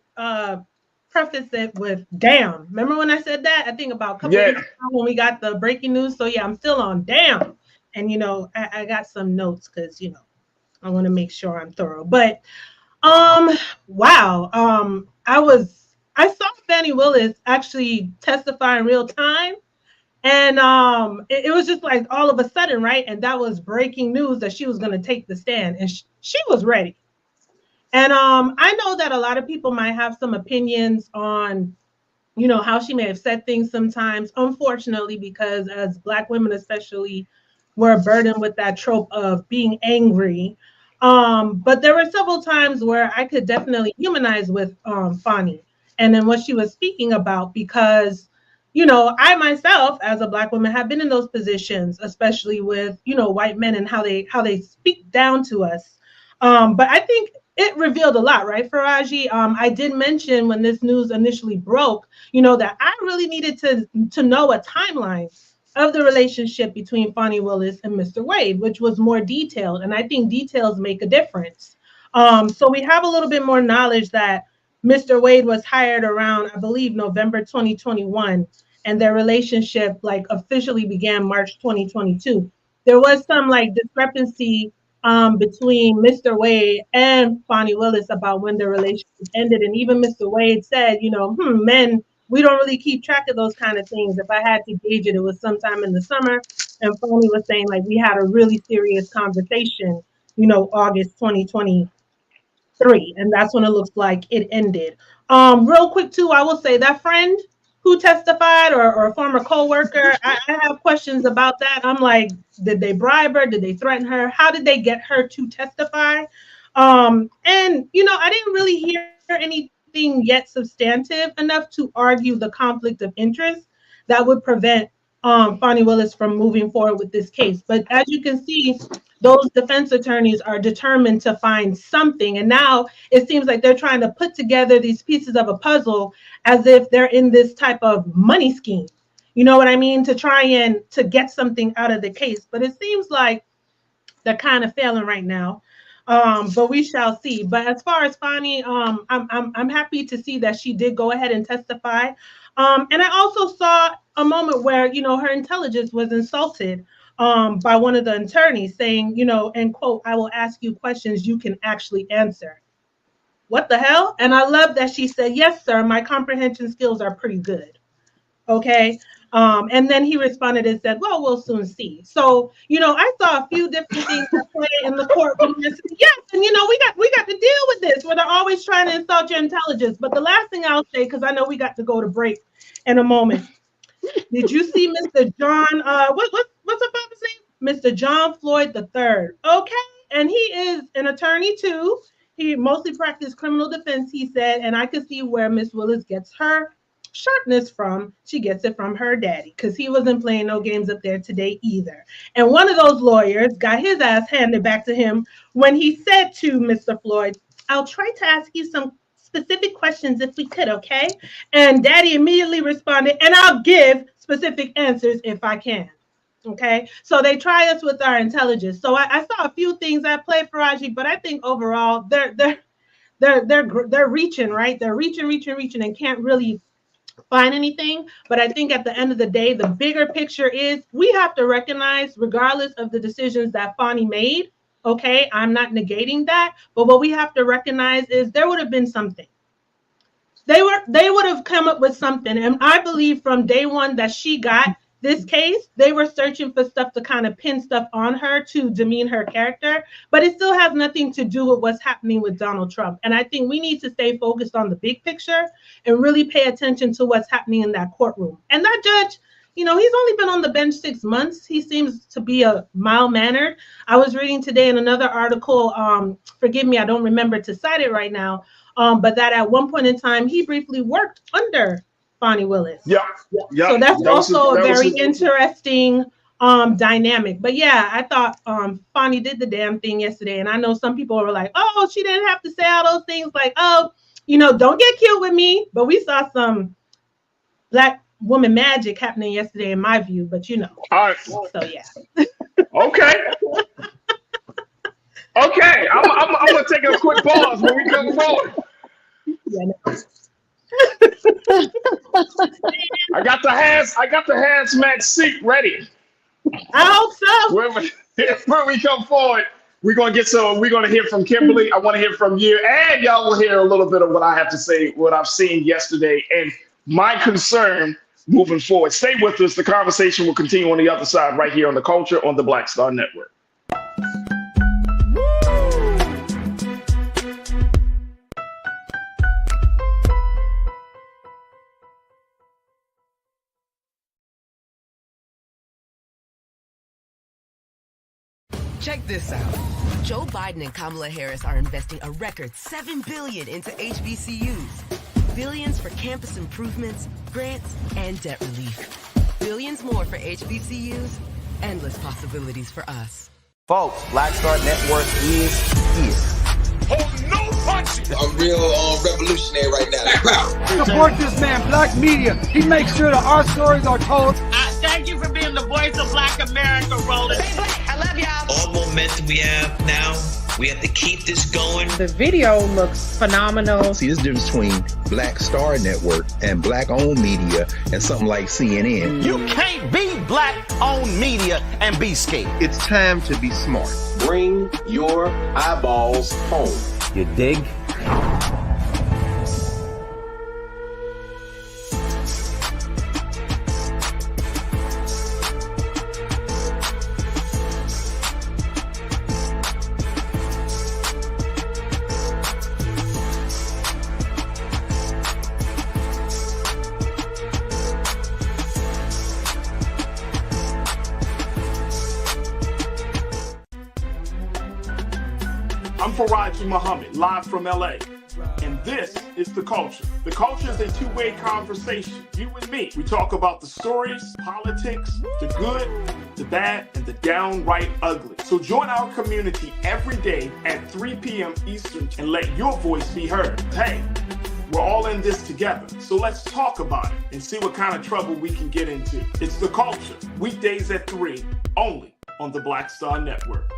preface it with damn. Remember when I said that? I think about a couple of weeks ago when we got the breaking news. So yeah, I'm still on damn. And I got some notes because I want to make sure I'm thorough. But wow. I saw Fani Willis actually testify in real time. And it was just like all of a sudden, right? And that was breaking news that she was going to take the stand, and she was ready. And I know that a lot of people might have some opinions on, how she may have said things sometimes, unfortunately, because as Black women especially, we're burdened with that trope of being angry. But there were several times where I could definitely humanize with Fani and then what she was speaking about, because I myself, as a Black woman, have been in those positions, especially with, white men and how they speak down to us. But I think it revealed a lot, right, Farajii? I did mention when this news initially broke, that I really needed to know a timeline of the relationship between Fani Willis and Mr. Wade, which was more detailed. And I think details make a difference. So we have a little bit more knowledge that Mr. Wade was hired around, I believe, November 2021, and their relationship officially began March 2022. There was some discrepancy between Mr. Wade and Fani Willis about when their relationship ended. And even Mr. Wade said, men, we don't really keep track of those kind of things. If I had to gauge it, it was sometime in the summer. And Fani was saying we had a really serious conversation, August 2023. And that's when it looks like it ended. Real quick too, I will say that friend who testified or a former co-worker, I have questions about that. I'm like, did they bribe her? Did they threaten her? How did they get her to testify? And, I didn't really hear anything yet substantive enough to argue the conflict of interest that would prevent Fani Willis from moving forward with this case. But as you can see, those defense attorneys are determined to find something. And now it seems like they're trying to put together these pieces of a puzzle as if they're in this type of money scheme. You know what I mean? To try and to get something out of the case. But it seems like they're kind of failing right now. But we shall see. But as far as Fani, I'm happy to see that she did go ahead and testify. And I also saw a moment where, you know, her intelligence was insulted by one of the attorneys saying, you know, and quote, "I will ask you questions you can actually answer." What the hell? And I love that she said, "Yes, sir, my comprehension skills are pretty good." Okay. And then he responded and said, "Well, we'll soon see." So, you know, I saw a few different things that play in the courtroom. Yes, and you know, we got to deal with this where they're always trying to insult your intelligence. But the last thing I'll say, because I know we got to go to break in a moment. Did you see Mr. John? What's up, his name? Mr. John Floyd III. Okay, and he is an attorney too. He mostly practiced criminal defense, he said, and I could see where Miss Willis gets her sharpness from. She gets it from her daddy, because he wasn't playing no games up there today either. And one of those lawyers got his ass handed back to him when he said to Mr. Floyd, "I'll try to ask you some specific questions if we could, okay?" And daddy immediately responded, "And I'll give specific answers if I can." Okay, so they try us with our intelligence. So I saw a few things at play, Farajii, but I think overall they're reaching, right? They're reaching and can't really find anything. But I think at the end of the day, the bigger picture is we have to recognize, regardless of the decisions that Fani made, okay, I'm not negating that, but what we have to recognize is there would have been something. They would have come up with something. And I believe from day one that she got this case, they were searching for stuff to kind of pin stuff on her to demean her character, but it still has nothing to do with what's happening with Donald Trump. And I think we need to stay focused on the big picture and really pay attention to what's happening in that courtroom. And that judge, you know, he's only been on the bench 6 months. He seems to be a mild-mannered. I was reading today in another article, forgive me, I don't remember to cite it right now, but that at one point in time, he briefly worked under Fani Willis. Yeah. So that's also a very interesting dynamic. But yeah, I thought Fani did the damn thing yesterday. And I know some people were like, "Oh, she didn't have to say all those things like, oh, you know, don't get cute with me." But we saw some black woman magic happening yesterday, in my view. But you know. All right. So yeah. Okay. Okay. I'm gonna take a quick pause when we come forward. Yeah, no. I got the hazmat seat ready. I hope so. When we come forward, we're gonna hear from Kimberly. I want to hear from you, and y'all will hear a little bit of what I have to say, what I've seen yesterday, and my concern moving forward. Stay with us. The conversation will continue on the other side, right here on The Culture on the Black Star Network. Check this out. Joe Biden and Kamala Harris are investing a record $7 billion into HBCUs. Billions for campus improvements, grants, and debt relief. Billions more for HBCUs. Endless possibilities for us. Folks, Black Star Network is here. Oh, no punches! I'm real revolutionary right now. Support this man, Black Media. He makes sure that our stories are told. Thank you for being the voice of Black America, Roland. Stay black. I love y'all. All momentum we have now, we have to keep this going. The video looks phenomenal. See, there's a difference between Black Star Network and Black-owned media and something like CNN. You can't be Black-owned media and be scared. It's time to be smart. Bring your eyeballs home. You dig? I'm Farajii Muhammad, live from LA. And This is The Culture. The Culture is a two-way conversation. You and me. We talk about the stories, politics, the good, the bad, and the downright ugly. So join our community every day at 3 p.m. Eastern and let your voice be heard. Hey, we're all in this together. So let's talk about it and see what kind of trouble we can get into. It's The Culture. Weekdays at 3, only on the Black Star Network.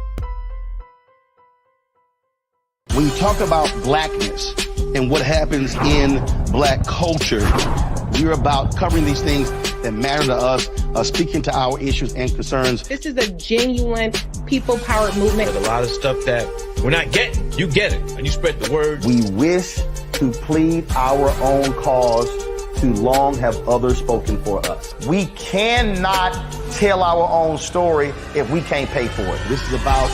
When you talk about blackness and what happens in black culture, we're about covering these things that matter to us, speaking to our issues and concerns. This is a genuine people-powered movement. There's a lot of stuff that we're not getting. You get it, and you spread the word. We wish to plead our own cause. Too long have others spoken for us. We cannot tell our own story if we can't pay for it. This is about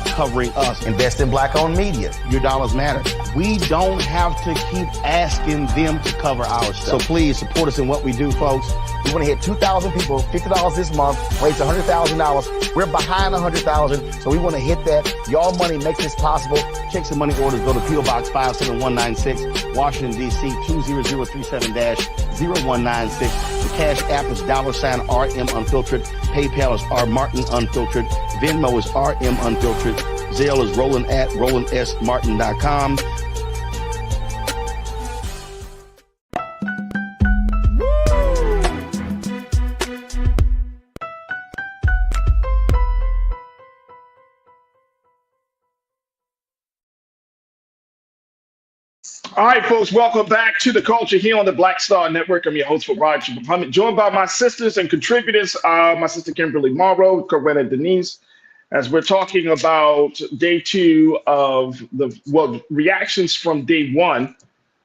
covering us. Invest in black-owned media. Your dollars matter. We don't have to keep asking them to cover our stuff. So please support us in what we do, folks. We want to hit 2,000 people, $50 this month, raise $100,000. We're behind 100,000, so we want to hit that. Y'all money makes this possible. Check some money orders. Go to P.O. Box 57196, Washington, D.C. 20037-0196. The Cash App is $RM Unfiltered. PayPal is R Martin Unfiltered. Venmo is RM Unfiltered. Zelle is Roland at RolandSMartin.com. All right, folks, welcome back to The Culture here on the Black Star Network. I'm your host, Farajii. I'm joined by my sisters and contributors, my sister Kimberly Morrow, Corinna Denise, as we're talking about day 2 of reactions from day one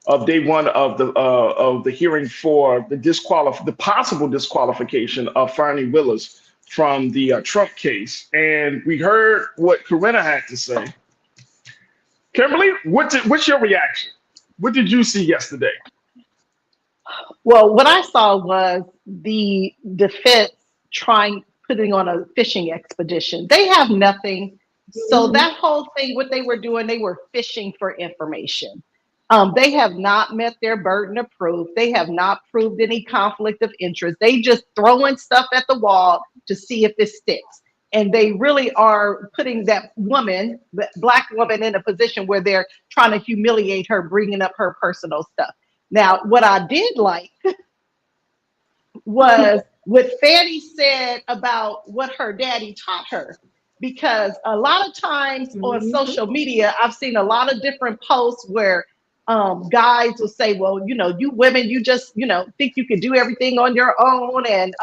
of the hearing for the possible disqualification of Fani Willis from the Trump case. And we heard what Corinna had to say. Kimberly, what's your reaction? What did you see yesterday? Well, what I saw was the defense putting on a fishing expedition. They have nothing. So that whole thing, what they were doing, they were fishing for information. They have not met their burden of proof. They have not proved any conflict of interest. They just throwing stuff at the wall to see if it sticks. And they really are putting that woman, the Black woman, in a position where they're trying to humiliate her, bringing up her personal stuff. Now, what I did like was what Fani said about what her daddy taught her. Because a lot of times on social media, I've seen a lot of different posts where guys will say, well, you women, you just, think you can do everything on your own. And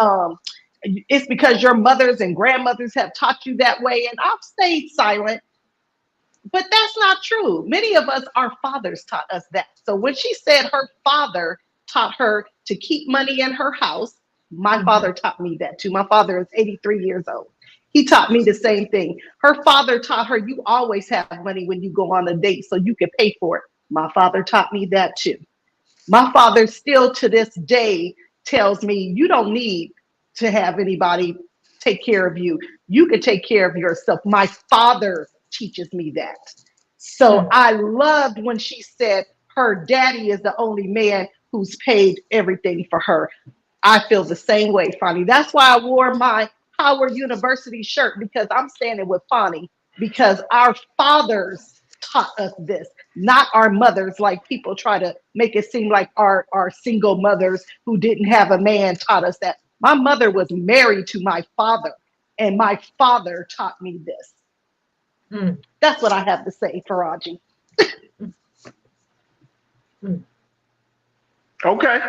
it's because your mothers and grandmothers have taught you that way. And I've stayed silent, but that's not true. Many of us, our fathers taught us that. So when she said her father taught her to keep money in her house, my father taught me that too. My father is 83 years old. He taught me the same thing. Her father taught her, you always have money when you go on a date so you can pay for it. My father taught me that too. My father still to this day tells me, you don't need to have anybody take care of you. You can take care of yourself. My father teaches me that. So I loved when she said her daddy is the only man who's paid everything for her. I feel the same way, Fani. That's why I wore my Howard University shirt, because I'm standing with Fani, because our fathers taught us this, not our mothers, like people try to make it seem like our single mothers who didn't have a man taught us that. My mother was married to my father, and my father taught me this. That's what I have to say, Farajii. Okay.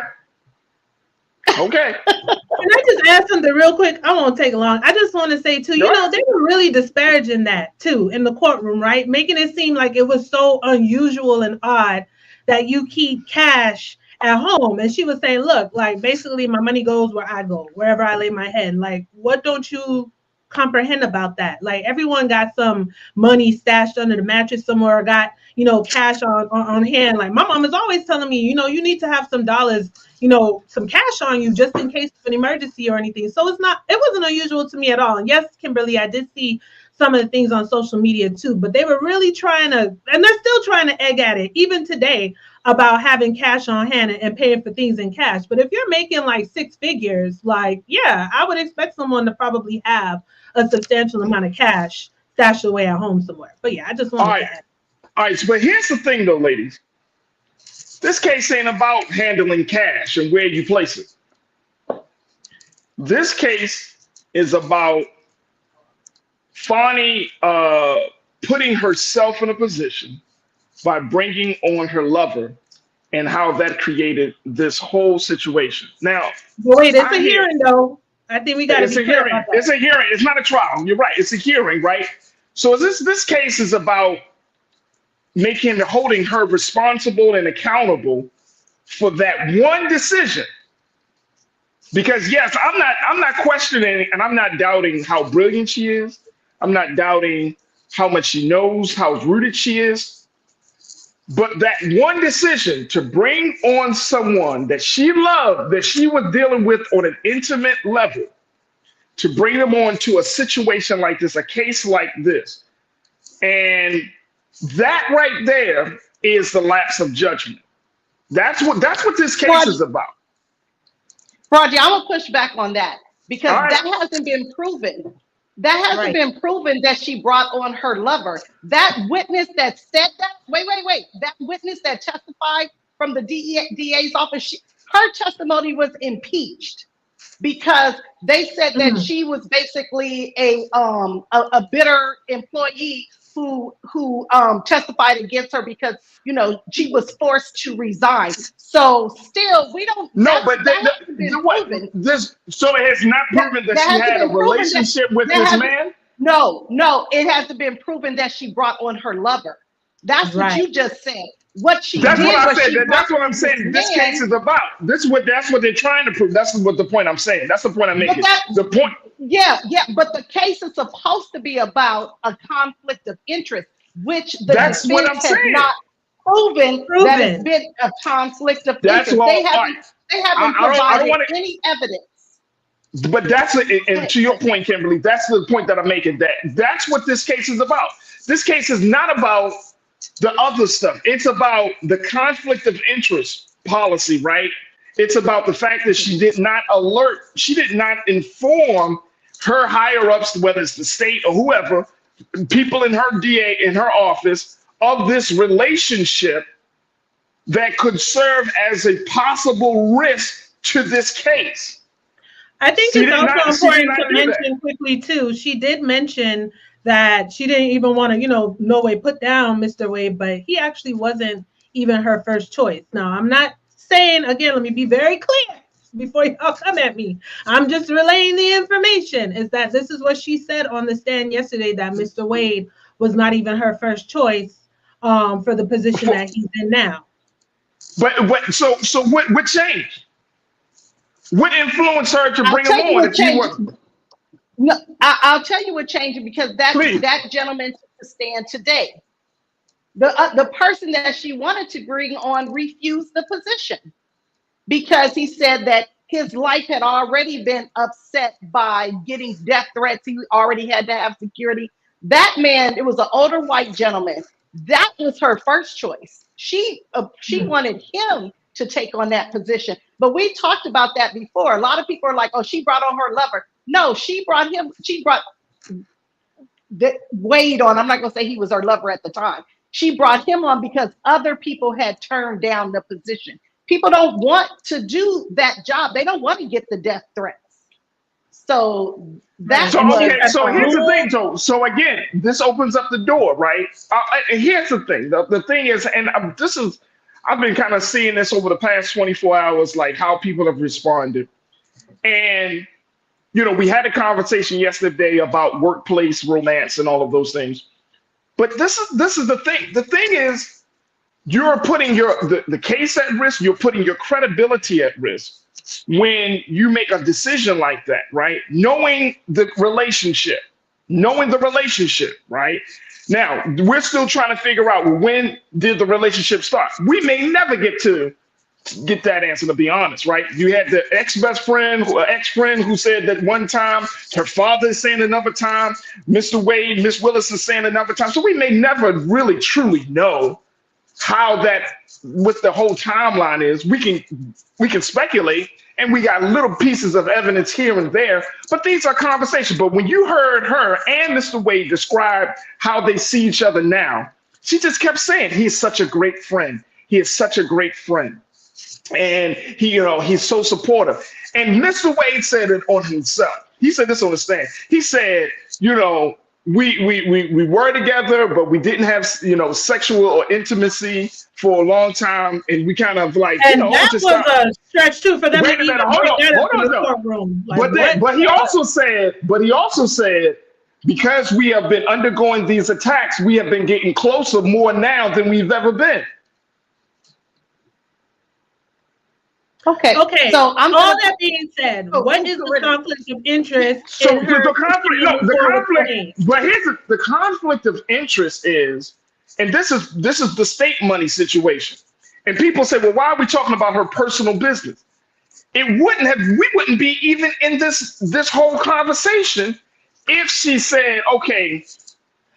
Can I just add something real quick? I won't take long. I just want to say too, they were really disparaging that too in the courtroom, right? Making it seem like it was so unusual and odd that you keep cash at home. And she was saying, look, like basically my money goes where I go, wherever I lay my head. Like, what don't you comprehend about that? Like everyone got some money stashed under the mattress somewhere, or got, cash on hand. Like my mom is always telling me, you need to have some dollars, some cash on you just in case of an emergency or anything. So it wasn't unusual to me at all. And yes, Kimberly, I did see some of the things on social media too, but they were really trying to, and they're still trying to egg at it even today. about having cash on hand and paying for things in cash. But if you're making like 6 figures, like, yeah, I would expect someone to probably have a substantial amount of cash stashed away at home somewhere. But yeah, I just want to add. All right, but here's the thing though, ladies. This case ain't about handling cash and where you place it. This case is about Fani putting herself in a position by bringing on her lover and how that created this whole situation. Now, wait, it's a hearing though. I think we got to be clear about that. It's a hearing. It's not a trial. You're right. It's a hearing, right? So this case is about holding her responsible and accountable for that one decision. Because yes, I'm not questioning and I'm not doubting how brilliant she is. I'm not doubting how much she knows, how rooted she is. But that one decision to bring on someone that she loved, that she was dealing with on an intimate level, to bring them on to a situation like this, a case like this. And that right there is the lapse of judgment. That's what this case is about. Farajii, I'm gonna push back on that because that hasn't been proven. That hasn't been proven that she brought on her lover. That witness that said that, wait. That witness that testified from the DA's office, her testimony was impeached because they said that she was basically a bitter employee who testified against her because, you know, she was forced to resign. So still, we don't. No, but so it has not proven that she had a relationship with this man? No, it hasn't been proven that she brought on her lover. That's what you just said. What she that's did what I was said. That's what I'm saying. This case is about. That's what they're trying to prove. That's what the point I'm saying. That's the point I'm making. The point. Yeah, but the case is supposed to be about a conflict of interest, which the that's defense what I'm has saying. not proven that it's been a conflict of interest. They haven't provided any evidence. But and to your point, Kimberly, that's the point that I'm making. That's what this case is about. This case is not about the other stuff. It's about the conflict of interest policy, right? It's about the fact that she did not inform her higher ups, whether it's the state or whoever, people in her DA, in her office, of this relationship that could serve as a possible risk to this case. I think it's also important to mention quickly too. She did mention that she didn't even want to, no way put down Mr. Wade, but he actually wasn't even her first choice. Now, I'm not saying, again, let me be very clear before y'all come at me. I'm just relaying the information, is that this is what she said on the stand yesterday, that Mr. Wade was not even her first choice for the position that he's in now. But so what changed? What influenced her to bring him on? No, I'll tell you what changed, because that gentleman took the stand today. The person that she wanted to bring on refused the position because he said that his life had already been upset by getting death threats. He already had to have security. That man, it was an older white gentleman. That was her first choice. She wanted him to take on that position. But we talked about that before. A lot of people are like, oh, she brought on her lover. No, she brought Wade on. I'm not going to say he was her lover at the time. She brought him on because other people had turned down the position. People don't want to do that job. They don't want to get the death threats. So that's so here's the thing. So again, this opens up the door, right? And here's the thing. The thing is, and I've been kind of seeing this over the past 24 hours, like how people have responded. And we had a conversation yesterday about workplace romance and all of those things. But this is the thing. The thing is, you're putting the case at risk. You're putting your credibility at risk when you make a decision like that, right? Knowing the relationship, right? Now, we're still trying to figure out, when did the relationship start? We may never get that answer, to be honest, right? You had the ex-best friend, ex-friend who said that one time, her father is saying another time, Mr. Wade, Miss Willis is saying another time. So we may never really truly know how that what the whole timeline is. We can speculate, and we got little pieces of evidence here and there, but these are conversations. But when you heard her and Mr. Wade describe how they see each other now, she just kept saying, he is such a great friend. He is such a great friend. And he, he's so supportive. And Mr. Wade said it on himself. He said this on the stand. He said, we were together, but we didn't have, sexual or intimacy for a long time. And we kind of like, and that was a stretch too for them to even bring that up in the courtroom. But he also said, because we have been undergoing these attacks, we have been getting closer more now than we've ever been. Okay. So that being said, what is the conflict of interest? So the conflict. But here's the conflict of interest is, and this is the state money situation. And people say, well, why are we talking about her personal business? We wouldn't be even in this whole conversation if she said, okay,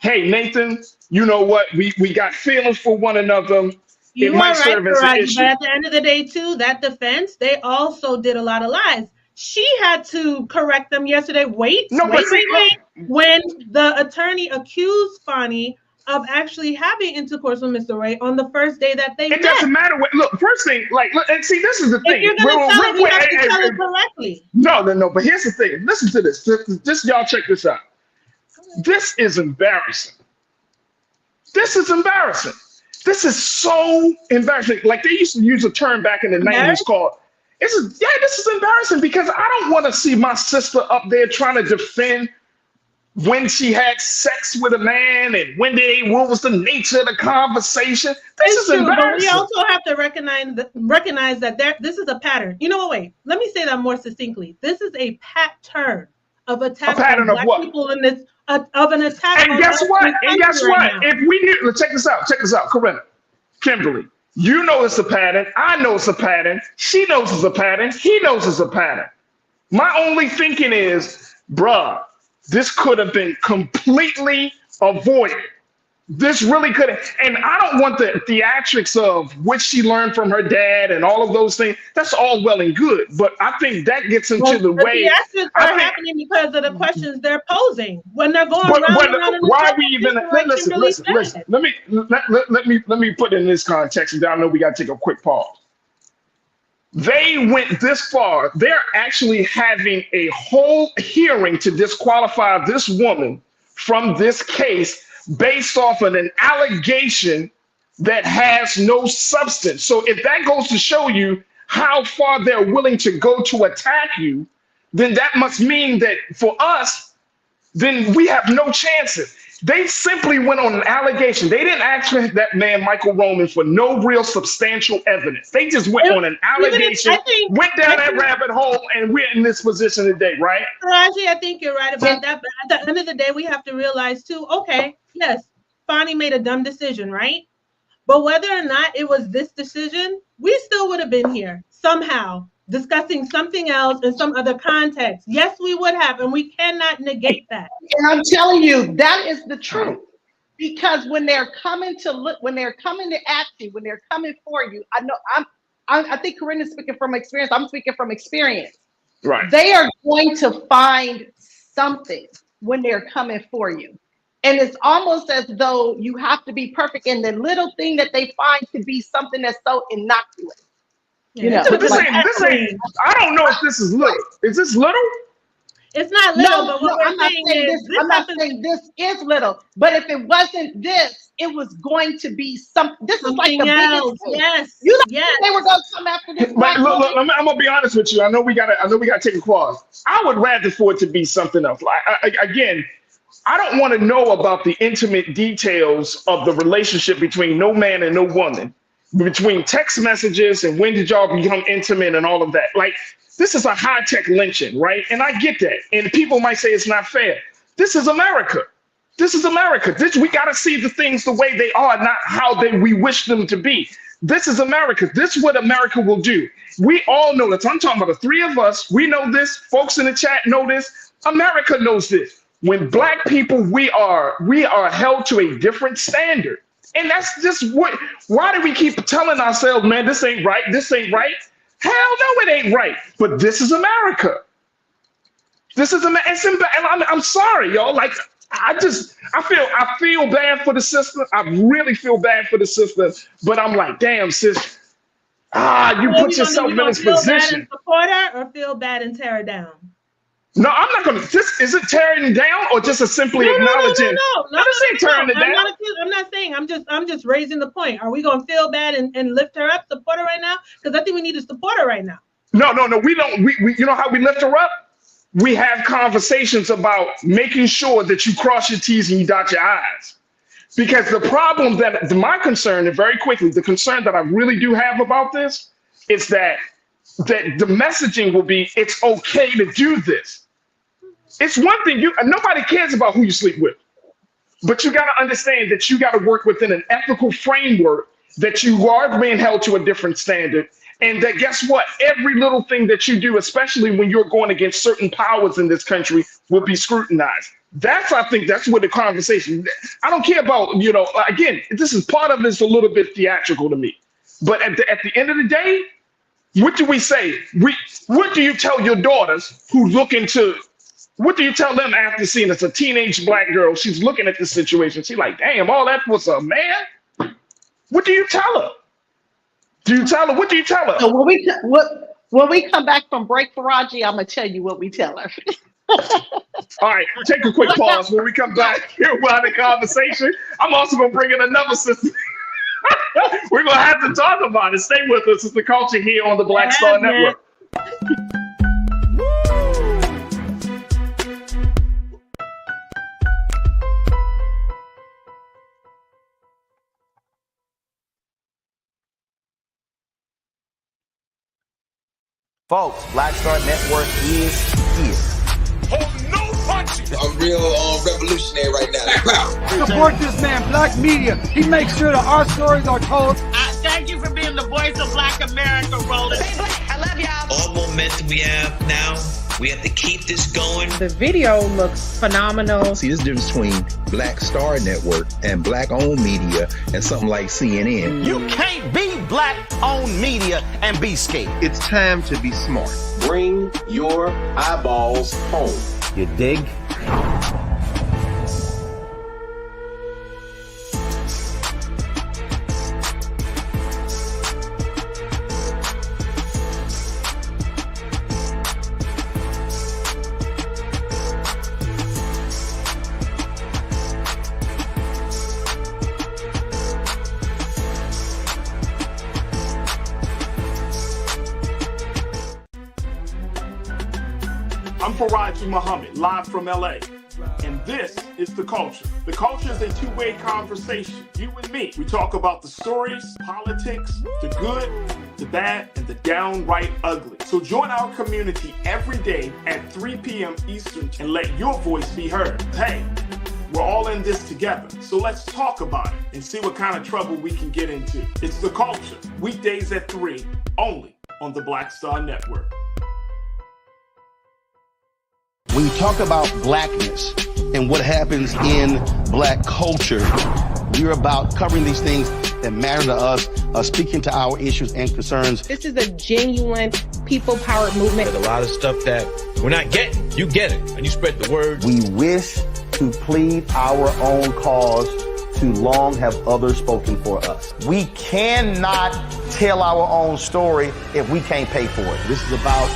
hey, Nathan, you know what? We got feelings for one another. You are right, Farajii, but at the end of the day, too, that defense, they also did a lot of lies. She had to correct them yesterday. Wait. When the attorney accused Fani of actually having intercourse with Mr. Ray on the first day that they met. It doesn't matter what. Look, first thing, and see, this is the thing. If you're going to tell it, you have to tell it correctly. No. But here's the thing. Listen to this. Just y'all check this out. This is embarrassing. This is embarrassing. This is so embarrassing. Like they used to use a term back in the 90s called, this is embarrassing because I don't want to see my sister up there trying to defend when she had sex with a man and what was the nature of the conversation. This is embarrassing. But we also have to recognize that this is a pattern. You know what? Wait, let me say that more succinctly. This is a pattern of attacks on Black people in this. Of an attack. And guess what? If we knew, check this out, Corinna, Kimberly, you know it's a pattern. I know it's a pattern. She knows it's a pattern. He knows it's a pattern. My only thinking is, bruh, this could have been completely avoided. This really could have, and I don't want the theatrics of what she learned from her dad and all of those things. That's all well and good, but I think that gets into the way. The theatrics are happening because of the questions they're posing when they're going around and around. Why are we even? Listen. Let me put it in this context, and I know we got to take a quick pause. They went this far. They're actually having a whole hearing to disqualify this woman from this case based off of an allegation that has no substance. So if that goes to show you how far they're willing to go to attack you, then that must mean that for us, then we have no chances. They simply went on an allegation. They didn't ask that man, Michael Roman, for no real substantial evidence. They just went on an allegation, went down that rabbit hole, and we're in this position today, right? Farajii, I think you're right about that. But at the end of the day, we have to realize too, okay, yes, Fani made a dumb decision, right? But whether or not it was this decision, we still would have been here somehow discussing something else in some other context. Yes, we would have, and we cannot negate that. And I'm telling you, that is the truth. Because when they're coming to look, when they're coming to ask you, when they're coming for you, I think Corinna's speaking from experience. I'm speaking from experience. Right. They are going to find something when they're coming for you. And it's almost as though you have to be perfect. And the little thing that they find could be something that's so innocuous. You know, but this ain't, I don't know if this is little. Is this little? It's not little, but what I'm not saying this is little. But if it wasn't this, it was going to be something. This is like the biggest thing. Yes. They were going to come after this. But look, I'm gonna be honest with you. I know we gotta take a pause. I would rather for it to be something else. Again, I don't want to know about the intimate details of the relationship between no man and no woman, between text messages and when did y'all become intimate and all of that. Like, this is a high-tech lynching, right? And I get that. And people might say it's not fair. This is America. This is America. We got to see the things the way they are, not how we wish them to be. This is America. This is what America will do. We all know this. I'm talking about the three of us. We know this. Folks in the chat know this. America knows this. When Black people, we are held to a different standard. And that's just what, why do we keep telling ourselves, man, this ain't right, this ain't right? Hell no, it ain't right. But this is America. This is America. And I'm sorry, y'all. Like, I feel bad for the sister. I really feel bad for the sister. But I'm like, damn, sis. You put yourself in this position. Feel bad position. and support her, or feel bad and tear her down? No, I'm not gonna. Is it tearing down or just a simply acknowledging? No, this ain't tearing it down. I'm not saying. I'm just raising the point. Are we gonna feel bad and lift her up, support her right now? Because I think we need to support her right now. No, we don't. We you know how we lift her up? We have conversations about making sure that you cross your T's and you dot your I's. Because the problem my concern, and very quickly, the concern that I really do have about this is that the messaging will be, it's okay to do this. It's one thing, nobody cares about who you sleep with, but you got to understand that you got to work within an ethical framework, that you are being held to a different standard. And that, guess what? Every little thing that you do, especially when you're going against certain powers in this country, will be scrutinized. I think that's where the conversation, I don't care about, again, this is part of this a little bit theatrical to me. But at the end of the day, what do we say? What do you tell your daughters who look into, what do you tell them after seeing as a teenage Black girl? She's looking at this situation. She's like, damn, all that was a man? What do you tell her? What do you tell her? So when we come back from break, Farajii, I'm gonna tell you what we tell her. All right, take a quick pause. When we come back, here we'll have a conversation. I'm also gonna bring in another sister. We're gonna have to talk about it. Stay with us. It's the culture here on the Black Star Network. Folks, Black Star Network is here. Hold no punches. I'm real revolutionary right now. Support this man, Black Media. He makes sure that our stories are told. Thank you for being the voice of Black America, Roland. Stay black. I love y'all. All momentum we have now, we have to keep this going. The video looks phenomenal. See, there's a difference between Black Star Network and Black-owned media and something like CNN. You can't be Black-owned media and be scared. It's time to be smart. Bring your eyeballs home. You dig? I'm Farajii Muhammad, live from LA. And this is The Culture. The Culture is a two-way conversation. You and me. We talk about the stories, politics, the good, the bad, and the downright ugly. So join our community every day at 3 p.m. Eastern and let your voice be heard. Hey, we're all in this together. So let's talk about it and see what kind of trouble we can get into. It's The Culture, weekdays at 3, only on the Black Star Network. When you talk about blackness and what happens in Black culture, we're about covering these things that matter to us, speaking to our issues and concerns. This is a genuine people-powered movement. There's a lot of stuff that we're not getting. You get it, and you spread the word. We wish to plead our own cause. Too long have others spoken for us. We cannot tell our own story if we can't pay for it. This is about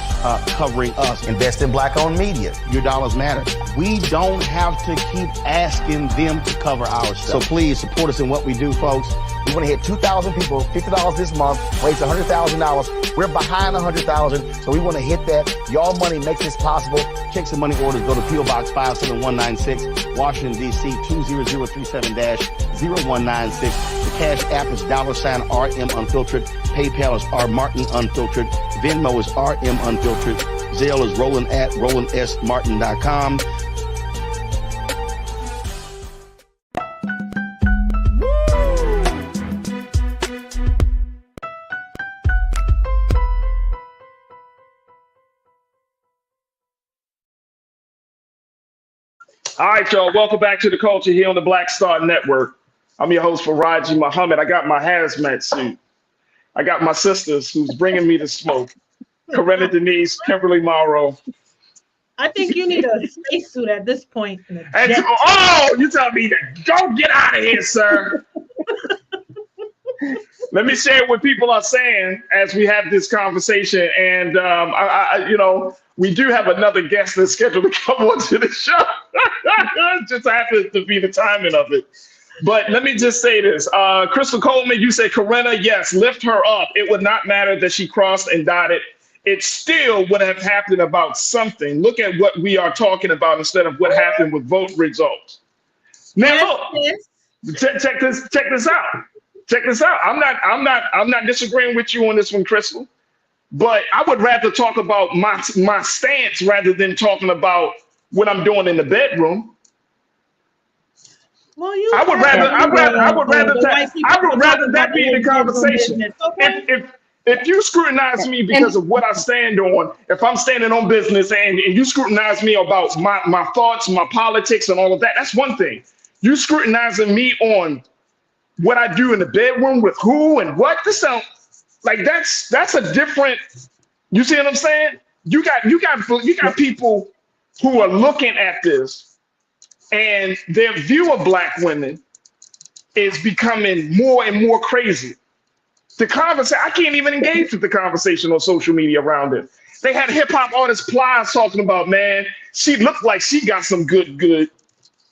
covering us. Invest in Black-owned media. Your dollars matter. We don't have to keep asking them to cover our stuff. So please support us in what we do, folks. We want to hit 2,000 people, $50 this month, raise $100,000. We're behind $100,000, so we want to hit that. Y'all money makes this possible. Check some money orders. Go to P.O. Box 57196, Washington, D.C. 20037-0196. The Cash App is $RM Unfiltered. PayPal is R Martin Unfiltered. Venmo is RM Unfiltered. Zelle is Roland at RolandSMartin.com. All right, y'all. Welcome back to The Culture here on the Black Star Network. I'm your host, Farajii Muhammad. I got my hazmat suit. I got my sisters who's bringing me the smoke. Corinna Denise, Kimberly Morrow. I think you need a spacesuit at this point. Oh, you tell me that. Don't get out of here, sir. Let me share what people are saying as we have this conversation. And, we do have another guest that's scheduled to come onto the show. Just happens to be the timing of it. But let me just say this. Crystal Coleman, you said, Corinna, yes, lift her up. It would not matter that she crossed and dotted. It still would have happened about something. Look at what we are talking about instead of what happened with vote results. Now, look, check this out. Check this out. I'm not disagreeing with you on this one, Crystal. But I would rather talk about my stance rather than talking about what I'm doing in the bedroom. Well, I would rather that be the conversation. Okay. If you scrutinize me because of what I stand on, if I'm standing on business and you scrutinize me about my thoughts, my politics, and all of that, that's one thing. You scrutinizing me on what I do in the bedroom with who and what. This sound like that's a different. You see what I'm saying? You got people who are looking at this, and their view of Black women is becoming more and more crazy. The conversation, I can't even engage with the conversation on social media around it. They had hip hop artist Plies talking about, man, she looked like she got some good.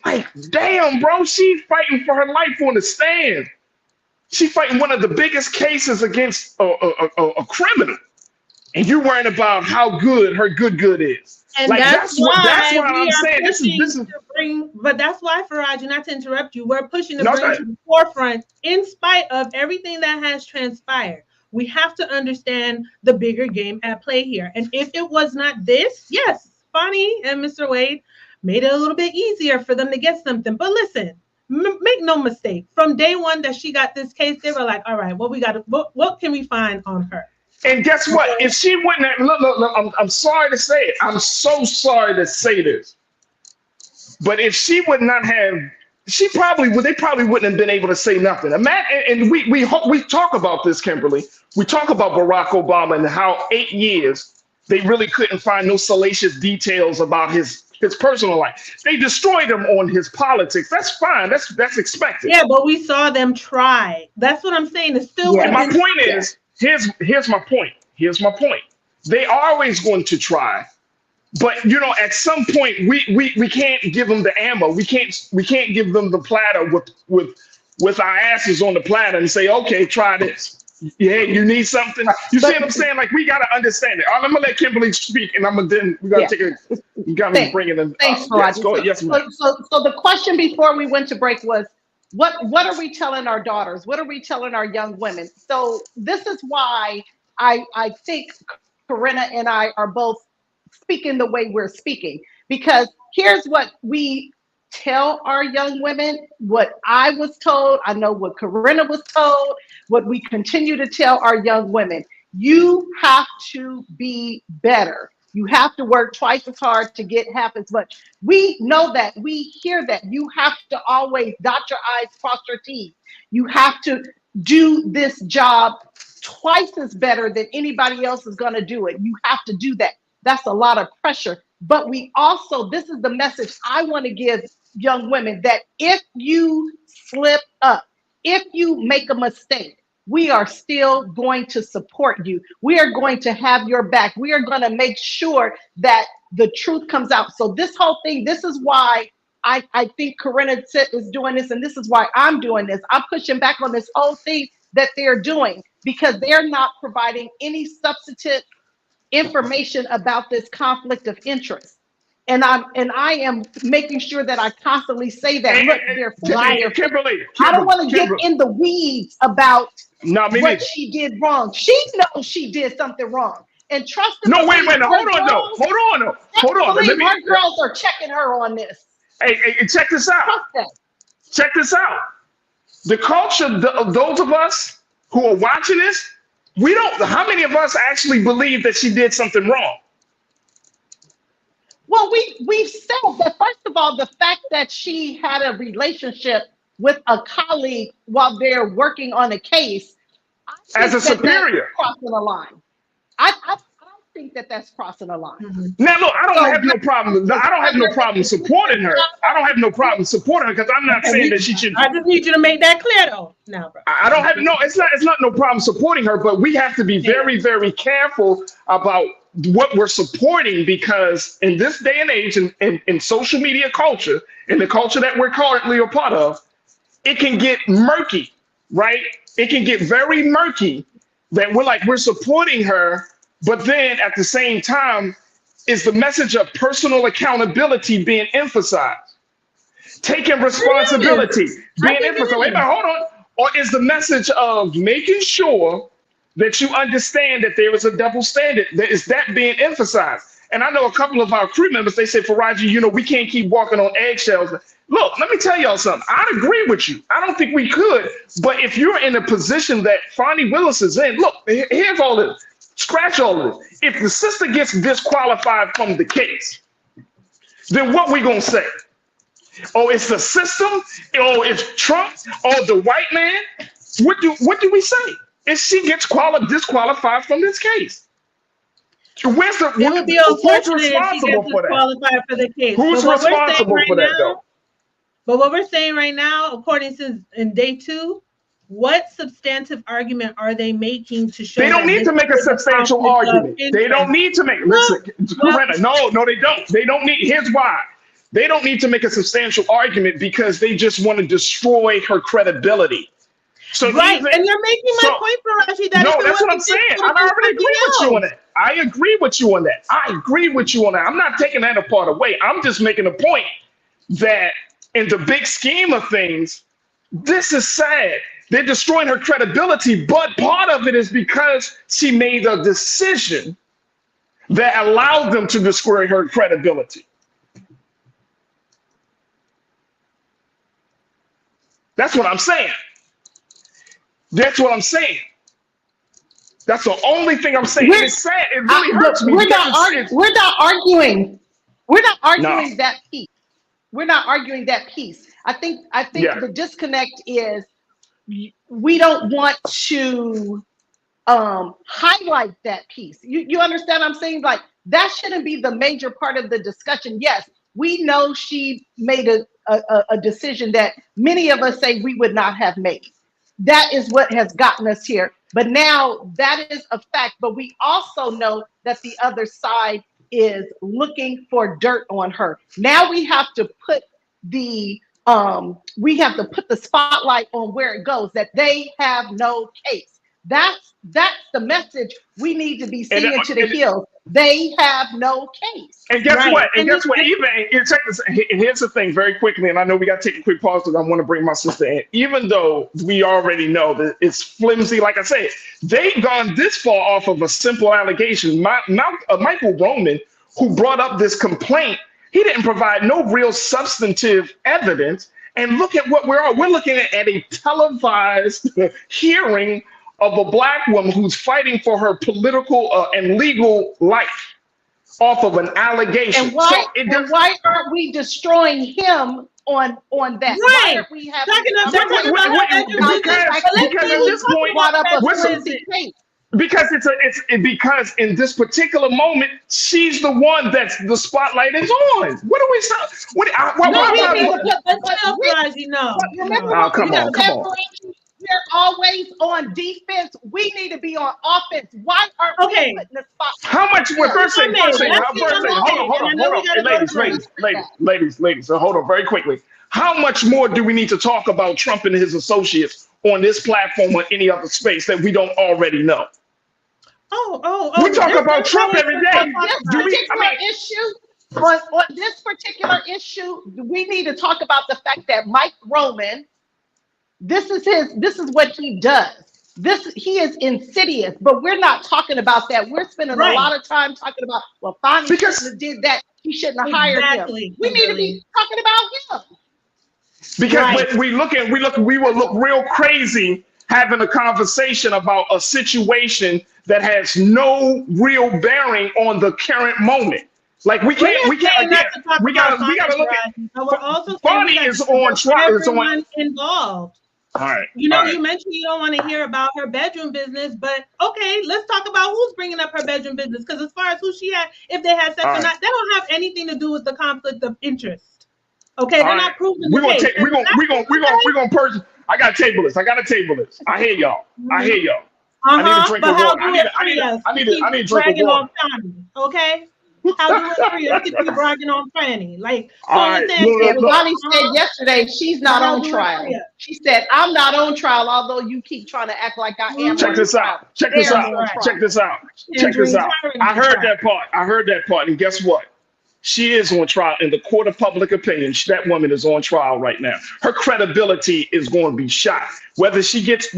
Like, damn, bro, she's fighting for her life on the stand. She's fighting one of the biggest cases against a criminal. And you're worrying about how good her good is. And like, that's why I'm saying. This is but that's why, Farajii, not to interrupt you, we're pushing to bring to the forefront in spite of everything that has transpired. We have to understand the bigger game at play here. And if it was not this, yes, Fani and Mr. Wade made it a little bit easier for them to get something. But listen, make no mistake. From day one that she got this case, they were like, all right, what can we find on her? And guess what? If she wouldn't have, look, I'm sorry to say it. I'm so sorry to say this. But if she would not have, they probably wouldn't have been able to say nothing. And we talk about this, Kimberly. We talk about Barack Obama and how 8 years, they really couldn't find no salacious details about his personal life. They destroyed him on his politics. That's fine. That's expected. Yeah, but we saw them try. That's what I'm saying. It's still. Yeah. My point is, here's my point. Here's my point. They are always going to try, but at some point we can't give them the ammo. We can't give them the platter with our asses on the platter and say, okay, try this. Yeah, you need something. You see what I'm saying? Like, we gotta understand it. I'm gonna let Kimberly speak, and we gotta take a. You gotta bring it in. Thanks, yes, go ahead. Yes, ma'am. So the question before we went to break was, what are we telling our daughters? What are we telling our young women? So this is why I think Corinna and I are both speaking the way we're speaking, because here's what we tell our young women, what I was told, I know what Corinna was told, what we continue to tell our young women. You have to be better. You have to work twice as hard to get half as much. We know that. We hear that. You have to always dot your I's, cross your T's. You have to do this job twice as better than anybody else is going to do it. You have to do that. That's a lot of pressure. But we also, this is the message I want to give young women, that if you slip up, if you make a mistake, we are still going to support you. We are going to have your back. We are going to make sure that the truth comes out. So this whole thing, this is why I think Corinna is doing this, and this is why I'm doing this. I'm pushing back on this whole thing that they're doing, because they're not providing any substantive information about this conflict of interest. And I am making sure that I constantly say that. Look, they're lying. Kimberly, I don't want to get in the weeds about what she did wrong. She knows she did something wrong. And trust me. No, wait. Hold on. Her girls are checking her on this. Hey, check this out. Check this out. The culture of those of us who are watching this, how many of us actually believe that she did something wrong? Well, we've said that, first of all, the fact that she had a relationship with a colleague while they're working on a case, as a superior, that's crossing a line. I don't think that that's crossing a line. Now, look, I don't have no problem. I don't have no problem supporting her. I don't have no problem supporting her because I'm not saying that she should. I just need you to make that clear, though. Now, bro. I don't have no. It's not no problem supporting her, but we have to be very, very careful about what we're supporting, because in this day and age, in social media culture, in the culture that we're currently a part of, it can get murky, right? It can get very murky that we're supporting her, but then at the same time, is the message of personal accountability being emphasized? Taking responsibility being emphasized. Wait a minute, hold on. Or is the message of making sure that you understand that there is a double standard? Is that being emphasized? And I know a couple of our crew members, they say, Farajii, we can't keep walking on eggshells. Look, let me tell y'all something. I'd agree with you. I don't think we could. But if you're in a position that Fani Willis is in, look, here's all this. Scratch all of this. If the sister gets disqualified from the case, then what we gonna say? Oh, it's the system? Oh, it's Trump? Oh, the white man? What do we say if she gets disqualified from this case? Who's responsible for that? For the case. Who's responsible for that, though? But what we're saying right now, according to in day 2, what substantive argument are they making to show? They don't need to make a substantial argument. They don't need to make. Listen, no, they don't. They don't need. Here's why. They don't need to make a substantial argument because they just want to destroy her credibility. So right, and you're making my point, Farajii. That's what I'm saying. I already agree with you on that. I agree with you on that. I'm not taking that apart away. I'm just making a point that in the big scheme of things, this is sad. They're destroying her credibility, but part of it is because she made a decision that allowed them to destroy her credibility. That's what I'm saying. That's what I'm saying. That's the only thing I'm saying. It's sad. It really hurts me. We're not arguing. We're not arguing that piece. We're not arguing that piece. I think the disconnect is we don't want to highlight that piece. You understand what I'm saying? Like, that shouldn't be the major part of the discussion. Yes, we know she made a decision that many of us say we would not have made. That is what has gotten us here. But now that is a fact. But we also know that the other side is looking for dirt on her. Now we have to put the spotlight on where it goes, that they have no case. That's the message we need to be singing to the hills. They have no case. And guess what? And guess what? Even check this. Here's the thing, very quickly, and I know we got to take a quick pause because I want to bring my sister in. Even though we already know that it's flimsy, like I said, they've gone this far off of a simple allegation. Michael Roman, who brought up this complaint, he didn't provide no real substantive evidence. And look at what we're looking at a televised hearing of a Black woman who's fighting for her political and legal life off of an allegation. And why aren't we destroying him on that? Right. Why are we having because at this point, because in this particular moment, she's the one that's the spotlight is on. What are we saying? Come on. We're always on defense. We need to be on offense. Why aren't we putting the spot? How much? First thing. Hold on. Ladies. So hold on very quickly. How much more do we need to talk about Trump and his associates on this platform or any other space that we don't already know? We talk about Trump every day. On this particular issue, we need to talk about the fact that Mike Roman, this is what he does. He is insidious, but we're not talking about that. We're spending a lot of time talking about, well, Fani shouldn't have did that. He shouldn't have hired him. We need to be talking about him. Because we will look real crazy having a conversation about a situation that has no real bearing on the current moment. Like we We're can't, not saying not to talk we about gotta look at. Farajii, but we're also saying Fani we got is to on trial. Is on. everyone involved. All right. You know, all right. you mentioned you don't want to hear about her bedroom business, but okay, let's talk about who's bringing up her bedroom business. Because as far as who she had, if they had sex or not, that don't have anything to do with the conflict of interest. Okay, they're not proving the case. We're gonna purge. I gotta table this. I hear y'all. I hear y'all. I need a drink of water. I need a drink of water. Okay. How do it free us to keep bragging on Fani? Like, Bonnie said yesterday she's not on trial. She said, I'm not on trial, although you keep trying to act like I am. Check this out. I heard that part. And guess what? She is on trial. In the court of public opinion, that woman is on trial right now. Her credibility is going to be shot. Whether she gets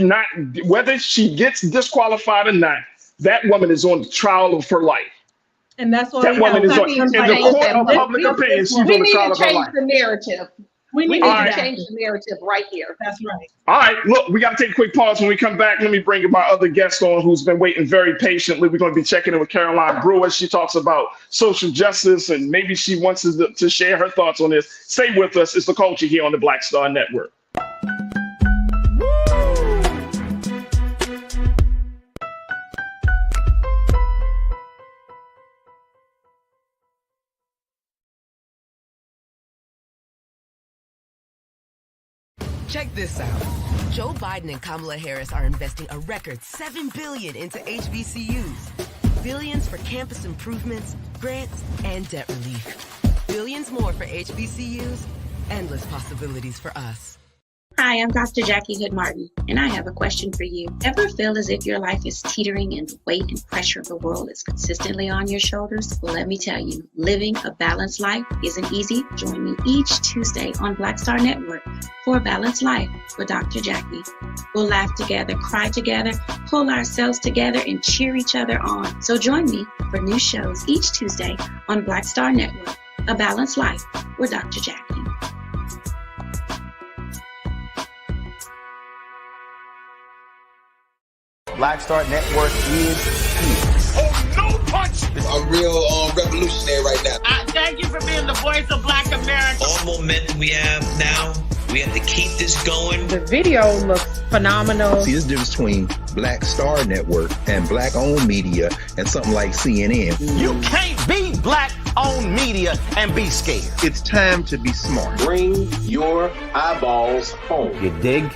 disqualified or not, that woman is on the trial of her life. And that's what that woman is on. In the court of public opinion, she's on the trial of her life. We need to change the narrative. We need to change the narrative right here. That's right. All right, look, we got to take a quick pause. When we come back, let me bring my other guest on who's been waiting very patiently. We're going to be checking in with Caroline Brewer. She talks about social justice, and maybe she wants to share her thoughts on this. Stay with us. It's The Culture here on the Black Star Network. Check this out. Joe Biden and Kamala Harris are investing a record $7 billion into HBCUs. Billions for campus improvements, grants, and debt relief. Billions more for HBCUs. Endless possibilities for us. Hi, I'm Dr. Jackie Hood Martin, and I have a question for you. Ever feel as if your life is teetering and the weight and pressure of the world is consistently on your shoulders? Well, let me tell you, living a balanced life isn't easy. Join me each Tuesday on Black Star Network for A Balanced Life with Dr. Jackie. We'll laugh together, cry together, pull ourselves together, and cheer each other on. So join me for new shows each Tuesday on Black Star Network, A Balanced Life with Dr. Jackie. Black Star Network is here. Oh, no punch! I'm real revolutionary right now. Thank you for being the voice of Black America. All momentum we have now, we have to keep this going. The video looks phenomenal. See, there's a difference between Black Star Network and black-owned media and something like CNN. You can't be black-owned media and be scared. It's time to be smart. Bring your eyeballs home. You dig?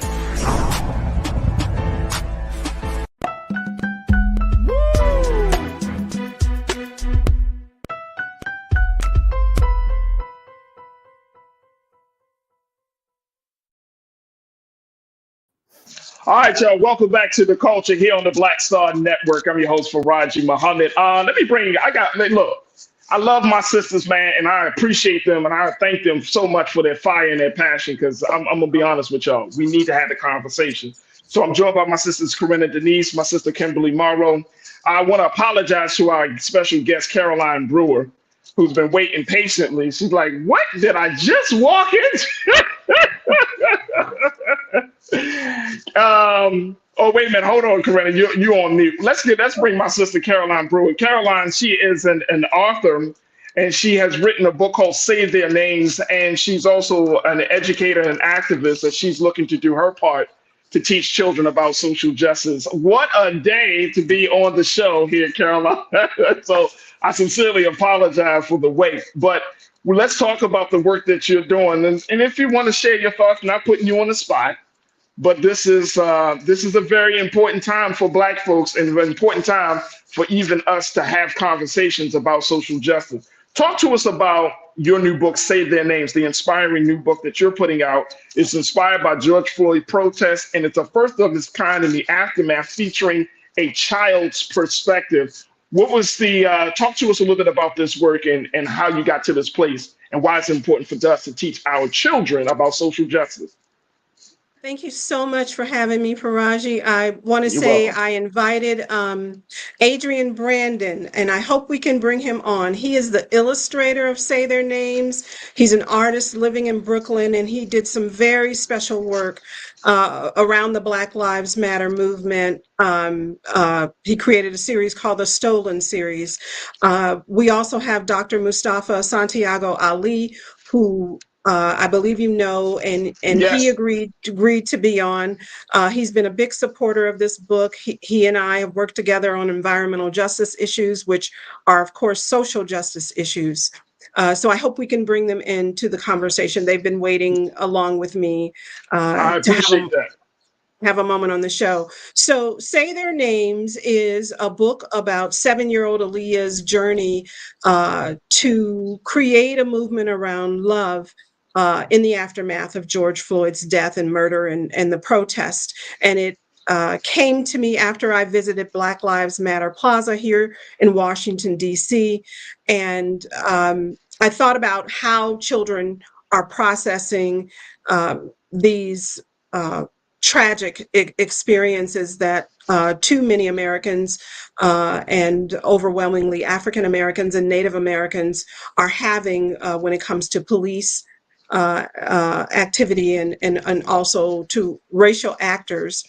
All right, y'all. Welcome back to The Culture here on the Black Star Network. I'm your host, Farajii Muhammad. Look, I love my sisters, man, and I appreciate them, and I thank them so much for their fire and their passion, because I'm going to be honest with y'all. We need to have the conversation. So I'm joined by my sisters, Corinna Denise, my sister, Kimberly Morrow. I want to apologize to our special guest, Caroline Brewer, who's been waiting patiently. She's like, what did I just walk into? Oh, wait a minute. Hold on, Corinna. You on mute. Let's bring my sister Caroline Brewer. Caroline, she is an author, and she has written a book called Save Their Names, and she's also an educator and activist that she's looking to do her part to teach children about social justice. What a day to be on the show here, Caroline. So I sincerely apologize for the wait, but let's talk about the work that you're doing. And if you want to share your thoughts, not putting you on the spot, but this is a very important time for Black folks, and an important time for even us to have conversations about social justice. Talk to us about your new book, Save Their Names, the inspiring new book that you're putting out. It's inspired by George Floyd protests, and it's a first of its kind in the aftermath, featuring a child's perspective. What was talk to us a little bit about this work and how you got to this place, and why it's important for us to teach our children about social justice. Thank you so much for having me, Farajii. I want to You're say welcome. I invited Adrian Brandon, and I hope we can bring him on. He is the illustrator of Say Their Names. He's an artist living in Brooklyn, and he did some very special work around the Black Lives Matter movement. He created a series called the Stolen Series. We also have Dr. Mustafa Santiago Ali, who I believe you know, and he Yes. agreed to be on. He's been a big supporter of this book. He and I have worked together on environmental justice issues, which are, of course, social justice issues. So I hope we can bring them into the conversation. They've been waiting along with me I to appreciate that. have a moment on the show. So Say Their Names is a book about 7-year-old Aaliyah's journey to create a movement around love in the aftermath of George Floyd's death and murder and the protest. And it came to me after I visited Black Lives Matter Plaza here in Washington, D.C. And I thought about how children are processing these tragic experiences that too many Americans and overwhelmingly African Americans and Native Americans are having when it comes to police activity and also to racial actors.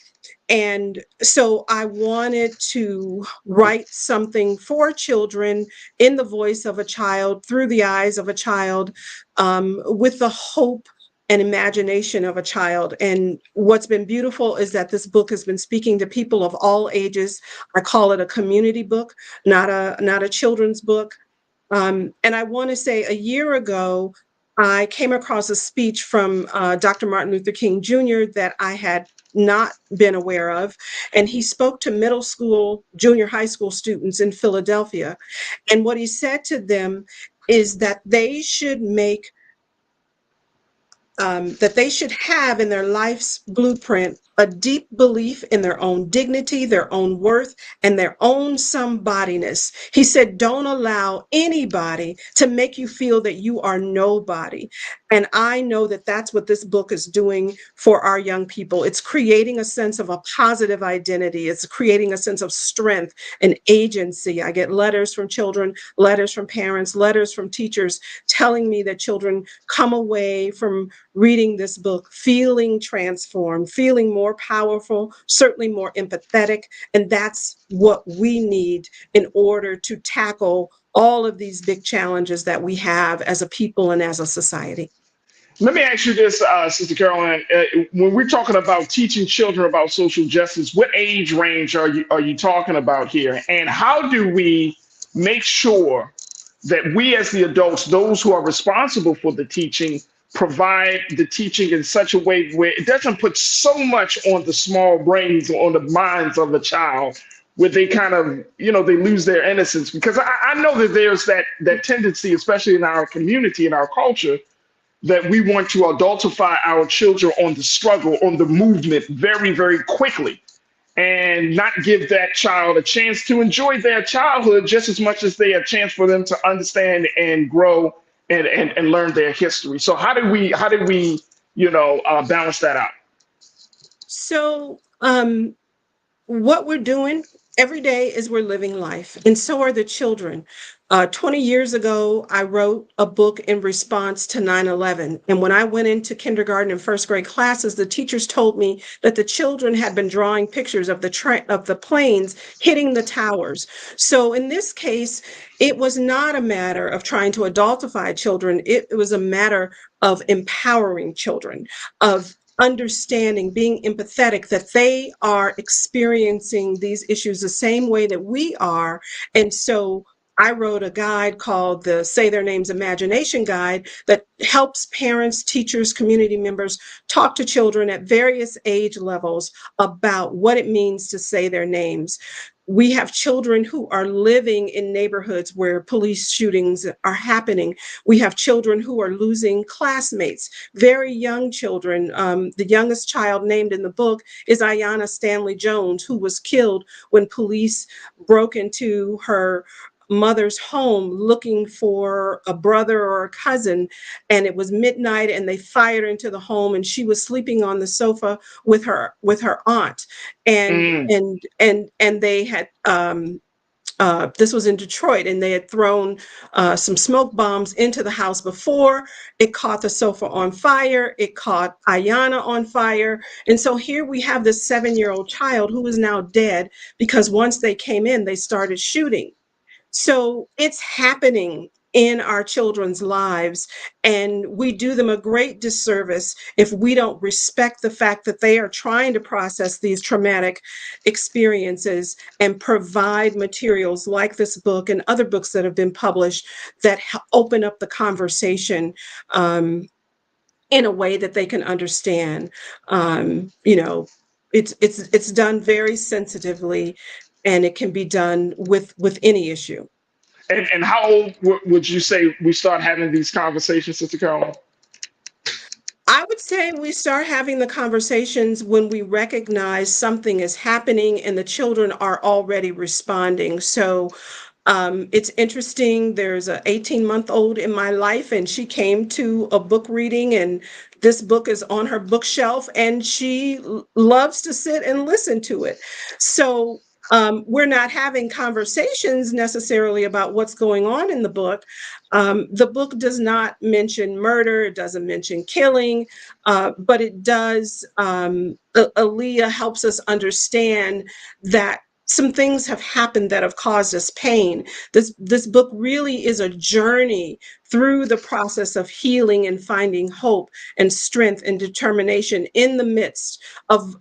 And so I wanted to write something for children in the voice of a child, through the eyes of a child, with the hope and imagination of a child. And what's been beautiful is that this book has been speaking to people of all ages. I call it a community book, not a children's book. And I want to say a year ago, I came across a speech from Dr. Martin Luther King Jr. that I had not been aware of. And he spoke to middle school, junior high school students in Philadelphia. And what he said to them is that they should make that they should have in their life's blueprint a deep belief in their own dignity, their own worth, and their own somebodyness. He said, don't allow anybody to make you feel that you are nobody. And I know that that's what this book is doing for our young people. It's creating a sense of a positive identity. It's creating a sense of strength and agency. I get letters from children, letters from parents, letters from teachers telling me that children come away from reading this book feeling transformed, feeling more powerful, certainly more empathetic. And that's what we need in order to tackle all of these big challenges that we have as a people and as a society. Let me ask you this, Sister Caroline. When we're talking about teaching children about social justice, what age range are you talking about here? And how do we make sure that we as the adults, those who are responsible for the teaching, provide the teaching in such a way where it doesn't put so much on the small brains or on the minds of a child where they kind of, they lose their innocence? Because I know that there's that tendency, especially in our community, in our culture, that we want to adultify our children on the struggle, on the movement very, very quickly, and not give that child a chance to enjoy their childhood just as much as they have a chance for them to understand and grow and learn their history. So how do we balance that out? So what we're doing every day is we're living life, and so are the children. 20 years ago, I wrote a book in response to 9/11. And when I went into kindergarten and first grade classes, the teachers told me that the children had been drawing pictures of the planes hitting the towers. So in this case, it was not a matter of trying to adultify children. It was a matter of empowering children, of understanding, being empathetic, that they are experiencing these issues the same way that we are. And so I wrote a guide called the Say Their Names Imagination Guide that helps parents, teachers, community members talk to children at various age levels about what it means to say their names. We have children who are living in neighborhoods where police shootings are happening. We have children who are losing classmates, very young children. The youngest child named in the book is Ayanna Stanley Jones, who was killed when police broke into her mother's home looking for a brother or a cousin, and it was midnight and they fired into the home and she was sleeping on the sofa with her aunt, and they had this was in Detroit, and they had thrown some smoke bombs into the house before. It caught the sofa on fire. It caught Ayanna on fire. And so here we have this 7-year-old child who is now dead because once they came in, they started shooting. So it's happening in our children's lives, and we do them a great disservice if we don't respect the fact that they are trying to process these traumatic experiences and provide materials like this book and other books that have been published that open up the conversation in a way that they can understand. It's done very sensitively, and it can be done with any issue. And how old would you say we start having these conversations, Sister Caroline? I would say we start having the conversations when we recognize something is happening and the children are already responding. So it's interesting. There's an 18-month-old in my life, and she came to a book reading, and this book is on her bookshelf, and she loves to sit and listen to it. So we're not having conversations necessarily about what's going on in the book. The book does not mention murder. It doesn't mention killing, but it does. Aaliyah helps us understand that some things have happened that have caused us pain. This book really is a journey through the process of healing and finding hope and strength and determination in the midst of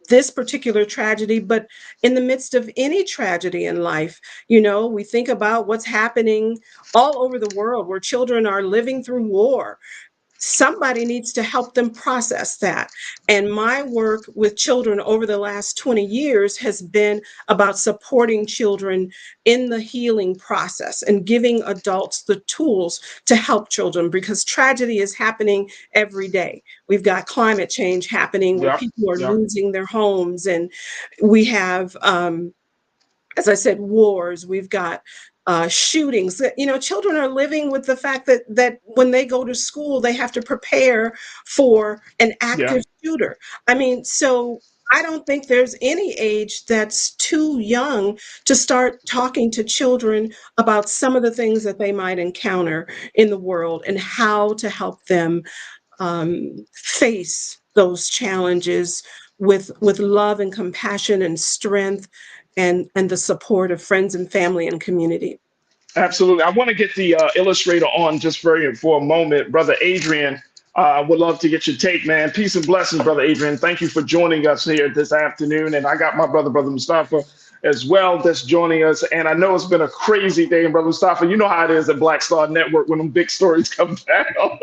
this particular tragedy, but in the midst of any tragedy in life. We think about what's happening all over the world where children are living through war. Somebody needs to help them process that. And my work with children over the last 20 years has been about supporting children in the healing process and giving adults the tools to help children, because tragedy is happening every day. We've got climate change happening where people are losing their homes, and we have, as I said, wars. We've got shootings. Children are living with the fact that when they go to school, they have to prepare for an active shooter. So I don't think there's any age that's too young to start talking to children about some of the things that they might encounter in the world and how to help them face those challenges with love and compassion and strength and the support of friends and family and community. Absolutely. I want to get the illustrator on just for a moment. Brother Adrian, would love to get your take, man. Peace and blessings, Brother Adrian. Thank you for joining us here this afternoon. And I got my brother Mustafa, as well, that's joining us. And I know it's been a crazy day. And Brother Mustafa, you know how it is at Black Star Network when them big stories come down.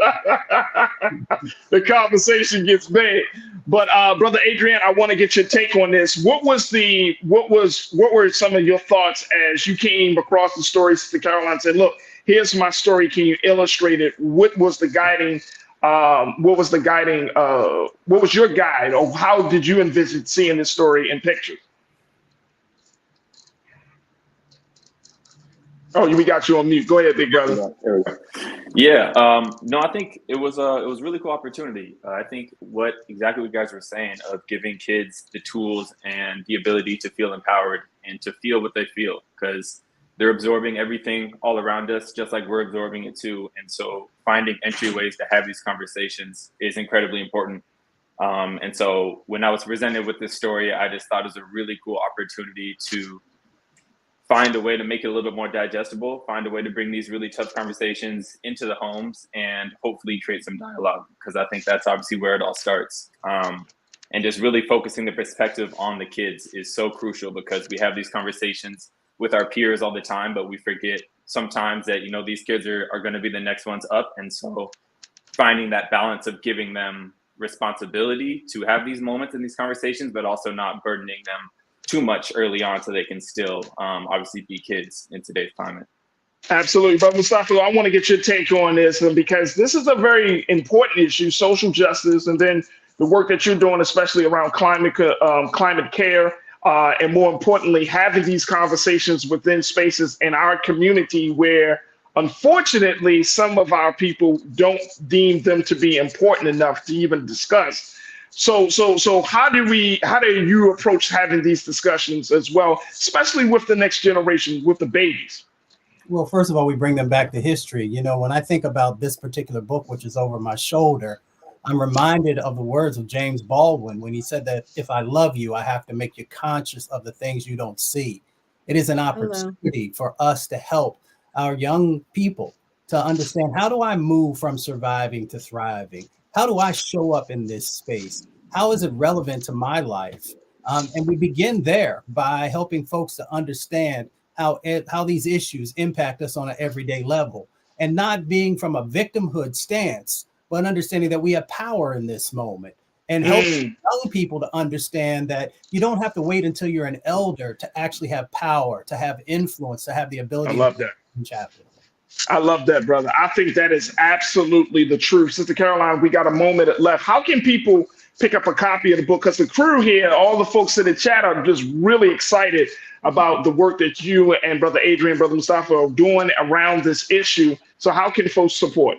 The conversation gets big. But Brother Adrian, I want to get your take on this. What were some of your thoughts as you came across the story? Sister Caroline said, "Look, here's my story. Can you illustrate it?" What was the guiding? What was your guide, or how did you envision seeing this story in pictures? Oh, we got you on mute. Go ahead, big brother. Yeah. No, I think it was a really cool opportunity. I think exactly what you guys were saying, of giving kids the tools and the ability to feel empowered and to feel what they feel, because they're absorbing everything all around us, just like we're absorbing it too. And so finding entryways to have these conversations is incredibly important. And so when I was presented with this story, I just thought it was a really cool opportunity to find a way to make it a little bit more digestible, find a way to bring these really tough conversations into the homes and hopefully create some dialogue, because I think that's obviously where it all starts. And just really focusing the perspective on the kids is so crucial, because we have these conversations with our peers all the time, but we forget sometimes that, these kids are going to be the next ones up. And so finding that balance of giving them responsibility to have these moments in these conversations, but also not burdening them too much early on, so they can still obviously be kids in today's climate. Absolutely. Brother Mustafa, I want to get your take on this, because this is a very important issue, social justice, and then the work that you're doing, especially around climate care. and more importantly, having these conversations within spaces in our community where, unfortunately, some of our people don't deem them to be important enough to even discuss. So how do you approach having these discussions as well, especially with the next generation, with the babies? Well, first of all, we bring them back to history. You know, when I think about this particular book, which is over my shoulder, I'm reminded of the words of James Baldwin when he said that if I love you, I have to make you conscious of the things you don't see. It is an opportunity for us to help our young people to understand, how do I move from surviving to thriving? How do I show up in this space? How is it relevant to my life? And we begin there by helping folks to understand how these issues impact us on an everyday level, and not being from a victimhood stance, but understanding that we have power in this moment, and help young people to understand that you don't have to wait until you're an elder to actually have power, to have influence, to have the ability. I love that. I love that, brother. I think that is absolutely the truth. Sister Caroline, we got a moment left. How can people pick up a copy of the book? Because the crew here, all the folks in the chat are just really excited about the work that you and Brother Adrian, Brother Mustafa are doing around this issue. So how can folks support?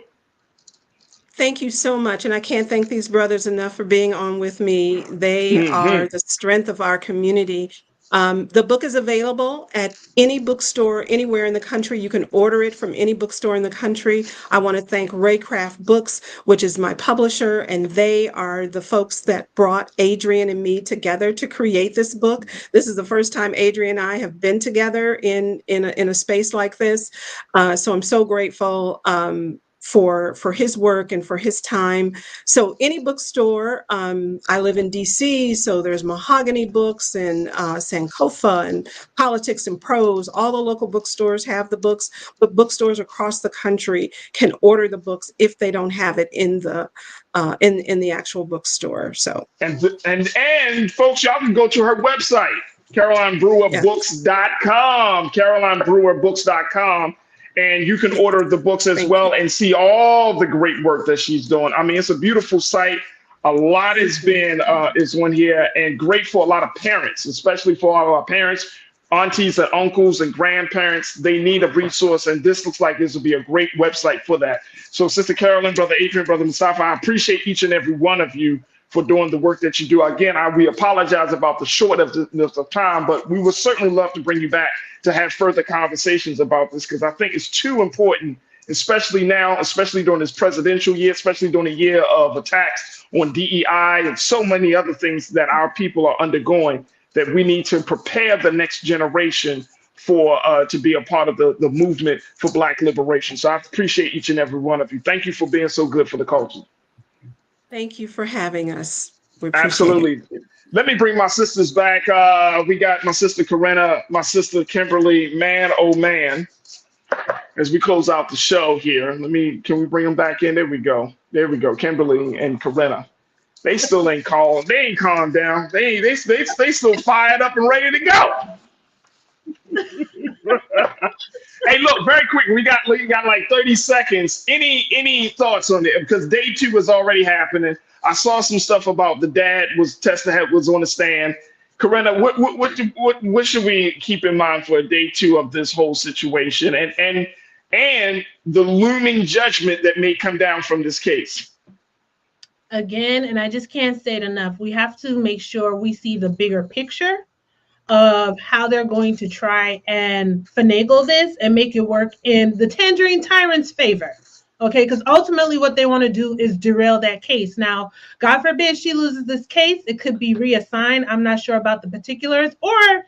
Thank you so much. And I can't thank these brothers enough for being on with me. They are the strength of our community. The book is available at any bookstore anywhere in the country. You can order it from any bookstore in the country. I want to thank Raycraft Books, which is my publisher, and they are the folks that brought Adrian and me together to create this book. This is the first time Adrian and I have been together in a space like this. So I'm so grateful for his work and for his time. So any bookstore, I live in DC, so there's Mahogany Books and Sankofa and Politics and Prose. All the local bookstores have the books, but bookstores across the country can order the books if they don't have it in the actual bookstore. So and folks, y'all can go to her website, CarolineBrewerBooks.com, CarolineBrewerBooks.com. And you can order the books as well and see all the great work that she's doing. I mean, it's a beautiful site. A lot has been is on here, and great for a lot of parents, especially for all our parents, aunties and uncles and grandparents. They need a resource, and this looks like this will be a great website for that. So Sister Carolyn, Brother Adrian, Brother Mustafa, I appreciate each and every one of you for doing the work that you do. Again, we apologize about the shortness of time, but we would certainly love to bring you back to have further conversations about this, because I think it's too important, especially now, especially during this presidential year, especially during a year of attacks on DEI and so many other things that our people are undergoing, that we need to prepare the next generation for to be a part of the movement for Black liberation. So I appreciate each and every one of you. Thank you for being so good for the culture. Thank you for having us. Absolutely. Let me bring my sisters back. We got my sister Corinna, my sister Kimberly, man, oh man. As we close out the show here, can we bring them back in? There we go. Kimberly and Corinna. They still ain't calm. They ain't calmed down. They still fired up and ready to go. Hey, look, very quick. We got like 30 seconds. Any thoughts on it? Because day 2 is already happening. I saw some stuff about the dad was on the stand. Corinna, what should we keep in mind for day 2 of this whole situation, and the looming judgment that may come down from this case? Again, and I just can't say it enough, we have to make sure we see the bigger picture of how they're going to try and finagle this and make it work in the Tangerine Tyrant's favor. Okay, because ultimately what they want to do is derail that case. Now, God forbid she loses this case, it could be reassigned. I'm not sure about the particulars, or,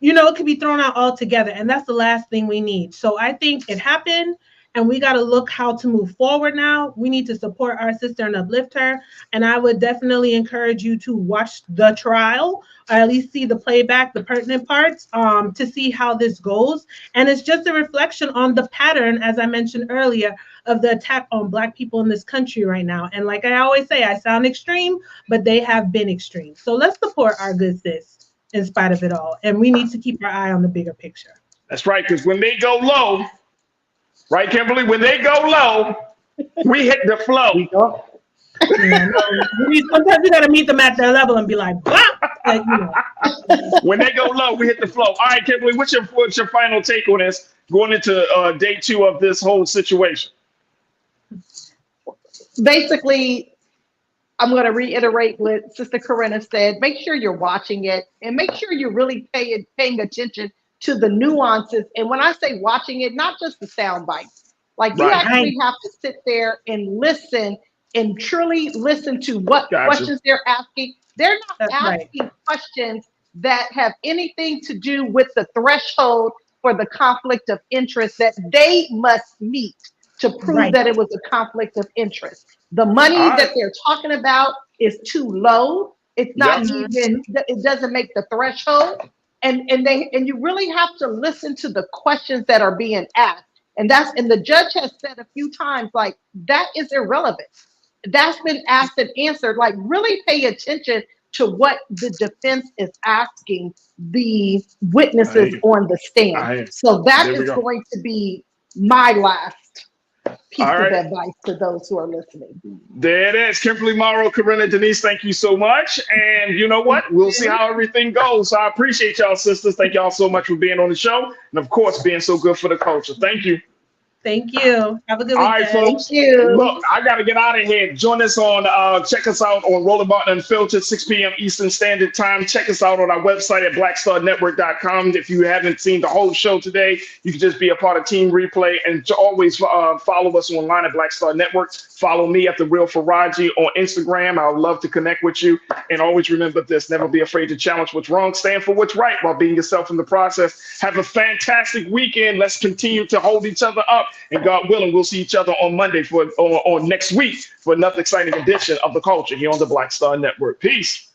it could be thrown out altogether. And that's the last thing we need. So I think it happened, and we got to look how to move forward now. We need to support our sister and uplift her. And I would definitely encourage you to watch the trial, or at least see the playback, the pertinent parts, to see how this goes. And it's just a reflection on the pattern, as I mentioned earlier, of the attack on Black people in this country right now. And like I always say, I sound extreme, but they have been extreme. So let's support our good sis in spite of it all. And we need to keep our eye on the bigger picture. That's right, because when they go low, right, Kimberly? When they go low, we hit the flow. Sometimes you got to meet them at their level and be like, blah. But, you know. When they go low, we hit the flow. All right, Kimberly, what's your final take on this going into day 2 of this whole situation? Basically, I'm going to reiterate what Sister Corinna said. Make sure you're watching it and make sure you're really paying attention to the nuances. And when I say watching it, not just the sound bites. Like you actually have to sit there and listen and truly listen to what questions they're asking. They're not asking questions that have anything to do with the threshold for the conflict of interest that they must meet to prove that it was a conflict of interest. The money that they're talking about is too low. It's not even, it doesn't make the threshold. And you really have to listen to the questions that are being asked. And the judge has said a few times, like, that is irrelevant. That's been asked and answered. Like, really pay attention to what the defense is asking the witnesses on the stand. So that is going to be my last piece of advice to those who are listening. There it is. Kimberly Morrow, Corinna, Denise, thank you so much. And you know what? We'll see how everything goes. So I appreciate y'all, sisters. Thank y'all so much for being on the show. And of course, being so good for the culture. Thank you. Thank you. Have a good weekend. All right, folks. Look, I got to get out of here. Join us on, check us out on Roland Martin Unfiltered, 6 p.m. Eastern Standard Time. Check us out on our website at blackstarnetwork.com. If you haven't seen the whole show today, you can just be a part of Team Replay and always follow us online at Black Star Network. Follow me at The Real Farajii on Instagram. I would love to connect with you. And always remember this, never be afraid to challenge what's wrong. Stand for what's right while being yourself in the process. Have a fantastic weekend. Let's continue to hold each other up. And God willing, we'll see each other on Monday or next week for another exciting edition of The Culture here on the Black Star Network. Peace.